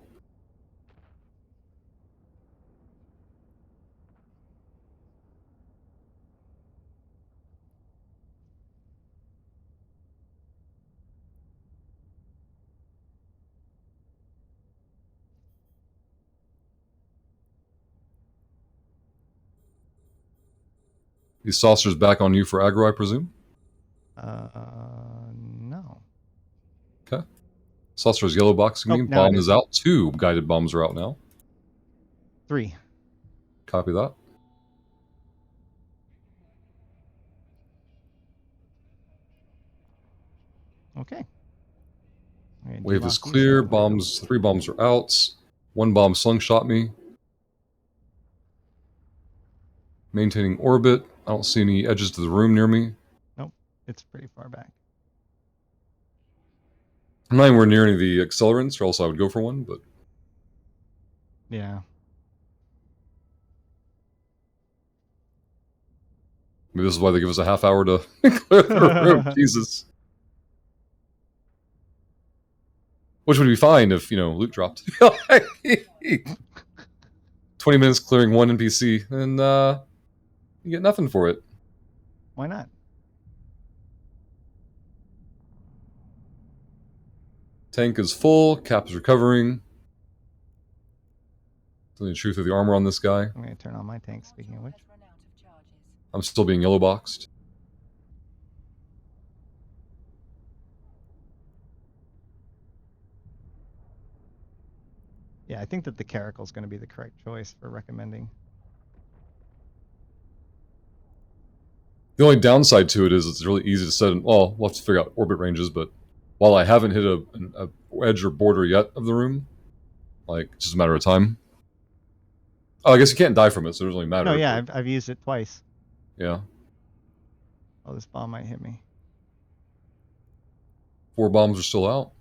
These saucers back on you for aggro, I presume? No. Okay. Saucer's yellow boxing me. Bomb is out. 2 guided bombs are out now. 3. Copy that. Okay. Wave is clear. Bombs. 3 bombs are out. 1 bomb slingshot me. Maintaining orbit. I don't see any edges to the room near me. Nope. It's pretty far back. I'm not anywhere near any of the accelerants, or else I would go for one, but... Yeah. Maybe this is why they give us a half hour to clear the room. Jesus. Which would be fine if, loot dropped. 20 minutes clearing 1 NPC, and you get nothing for it. Why not? Tank is full, cap is recovering. Telling the truth of the armor on this guy. I'm going to turn on my tank, speaking of which. I'm still being yellow boxed. Yeah, I think that the Caracal is going to be the correct choice for recommending. The only downside to it is it's really easy to set. Well, we'll have to figure out orbit ranges, but while I haven't hit a edge or border yet of the room, like, it's just a matter of time. Oh, I guess you can't die from it, so it doesn't really matter. No, yeah, I've used it twice. Yeah. Oh, this bomb might hit me. 4 bombs are still out.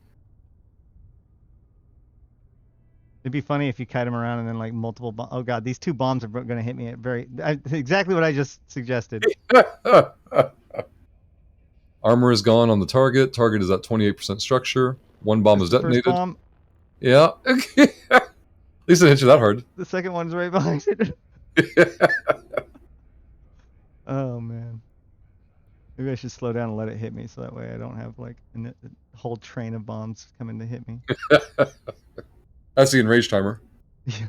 It'd be funny if you kite them around and then like multiple bombs. Oh god, these 2 bombs are going to hit me at exactly what I just suggested. Armor is gone on the target. Target is at 28% structure. 1 bomb is detonated. First bomb. Yeah. At least it hit you that hard. The second one's right behind it. Oh man. Maybe I should slow down and let it hit me so that way I don't have like a whole train of bombs coming to hit me. That's the enrage timer. Yeah.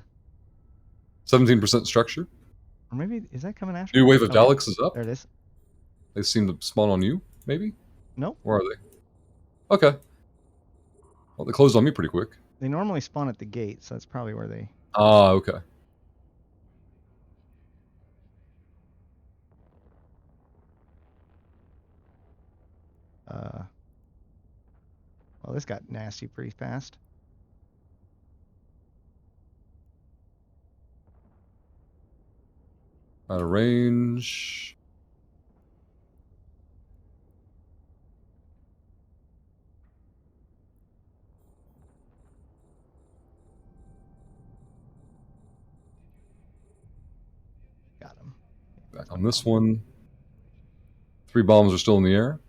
17% structure. Or maybe, is that coming after? New wave of Daleks is up. There it is. They seem to spawn on you, maybe? Nope. Where are they? Okay. Well, they closed on me pretty quick. They normally spawn at the gate, so that's probably where they... Ah, okay. Well, this got nasty pretty fast. Out of range. Got him. Back on this one. 3 bombs are still in the air.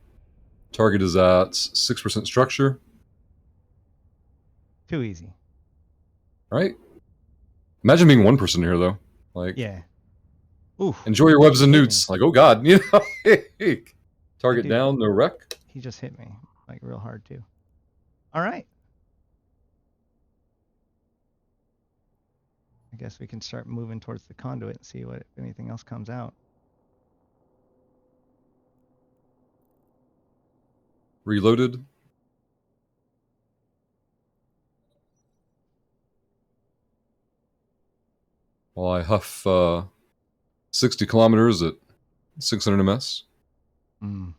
Target is at 6% structure. Too easy. Right? Imagine being 1 person here, though. Like, yeah. Oof. Enjoy your webs and newts. Like, oh god, you know. Target down, no wreck. He just hit me, like, real hard, too. All right. I guess we can start moving towards the conduit and see what if anything else comes out. Reloaded. While I huff 60 kilometers at 600 ms. Mm.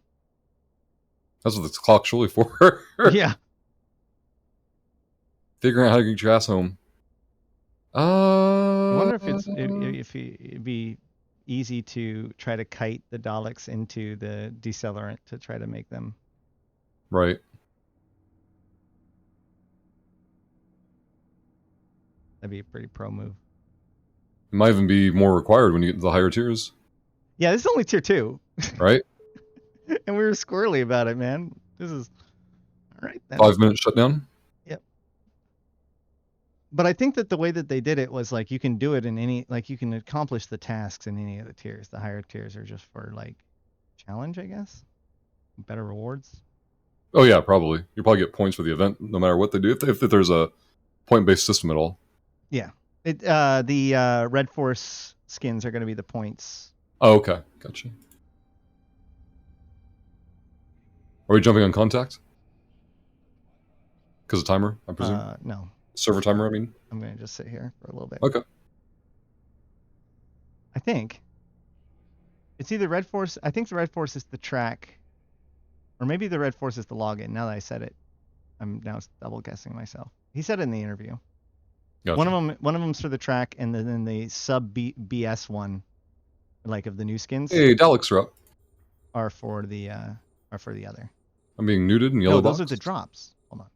That's what the clock's really for. Yeah. Figuring out how to get your ass home. I wonder if it'd be easy to try to kite the Daleks into the decelerant to try to make them. Right. That'd be a pretty pro move. It might even be more required when you get to the higher tiers. Yeah, this is only tier 2. Right? And we were squirrely about it, man. This is... All right, then. 5-minute shutdown? Yep. But I think that the way that they did it was like you can do it in any... Like you can accomplish the tasks in any of the tiers. The higher tiers are just for like challenge, I guess. Better rewards. Oh yeah, probably. You'll probably get points for the event no matter what they do. If there's a point-based system at all. Yeah. The Red Force skins are going to be the points. Oh, okay. Gotcha. Are we jumping on contact? Because of timer, I presume? No. Server timer, I mean? I'm going to just sit here for a little bit. Okay. I think. It's either Red Force. I think the Red Force is the track. Or maybe the Red Force is the login. Now that I said it, I'm now double guessing myself. He said it in the interview. Gotcha. One of them's for the track, and then the sub BS one, like of the new skins. Hey, Daleks are up. Are for the other. I'm being nuded in yellow box. Those are the drops. Hold on.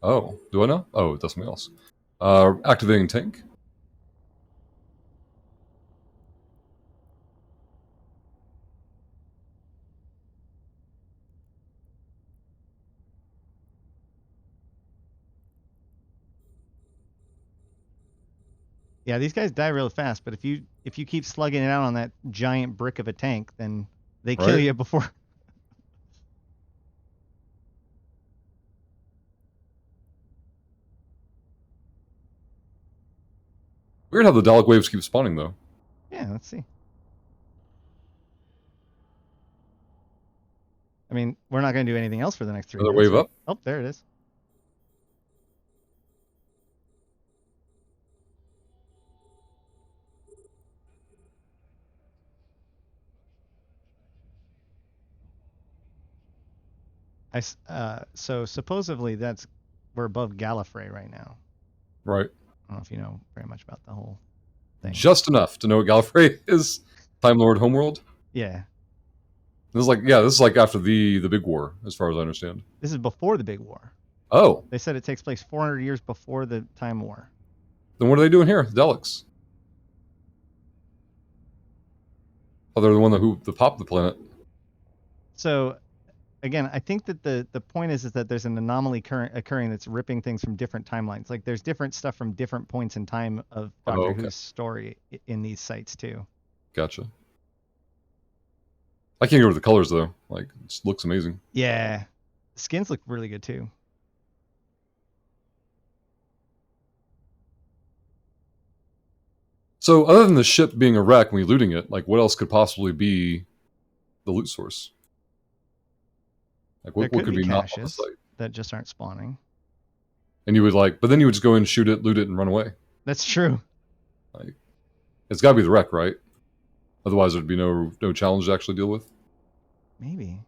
Oh, do I know? Oh, it does something else. Activating tank. Yeah, these guys die real fast, but if you keep slugging it out on that giant brick of a tank, then they kill you before. Weird how the Dalek waves keep spawning, though. Yeah, let's see. I mean, we're not going to do anything else for the next 3 Another minutes. wave up? Oh, there it is. So supposedly we're above Gallifrey right now. Right. I don't know if you know very much about the whole thing. Just enough to know what Gallifrey is. Time Lord Homeworld. Yeah. This is like after the big war, as far as I understand. This is before the big war. Oh. They said it takes place 400 years before the Time War. Then what are they doing here? The Daleks. Oh, they're the one that popped the planet. So, again, I think that the point is that there's an anomaly occurring that's ripping things from different timelines. Like there's different stuff from different points in time of Doctor Who's story in these sites too. Gotcha. I can't get over the colors though. Like, it looks amazing. Yeah, the skins look really good too. So, other than the ship being a wreck and we looting it, like, what else could possibly be the loot source? Like, what could be not on the site that just aren't spawning? And you would but then you would just go in, shoot it, loot it, and run away. That's true. Like, it's got to be the wreck, right? Otherwise, there'd be no challenge to actually deal with. Maybe.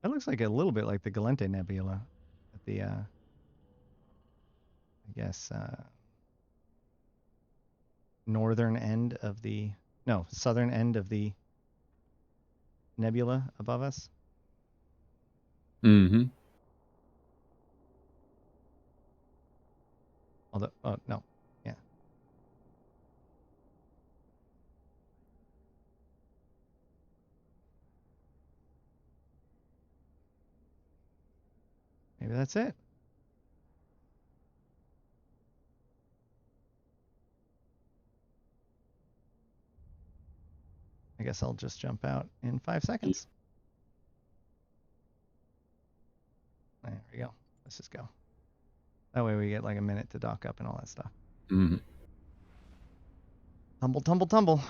That looks like a little bit like the Galente Nebula at the, I guess, southern end of the nebula above us. Mm-hmm. Although, oh, no. Yeah. Maybe that's it. I guess I'll just jump out in 5 seconds. There we go. Let's just go. That way we get like a minute to dock up and all that stuff. Mm-hmm. Tumble, tumble, tumble.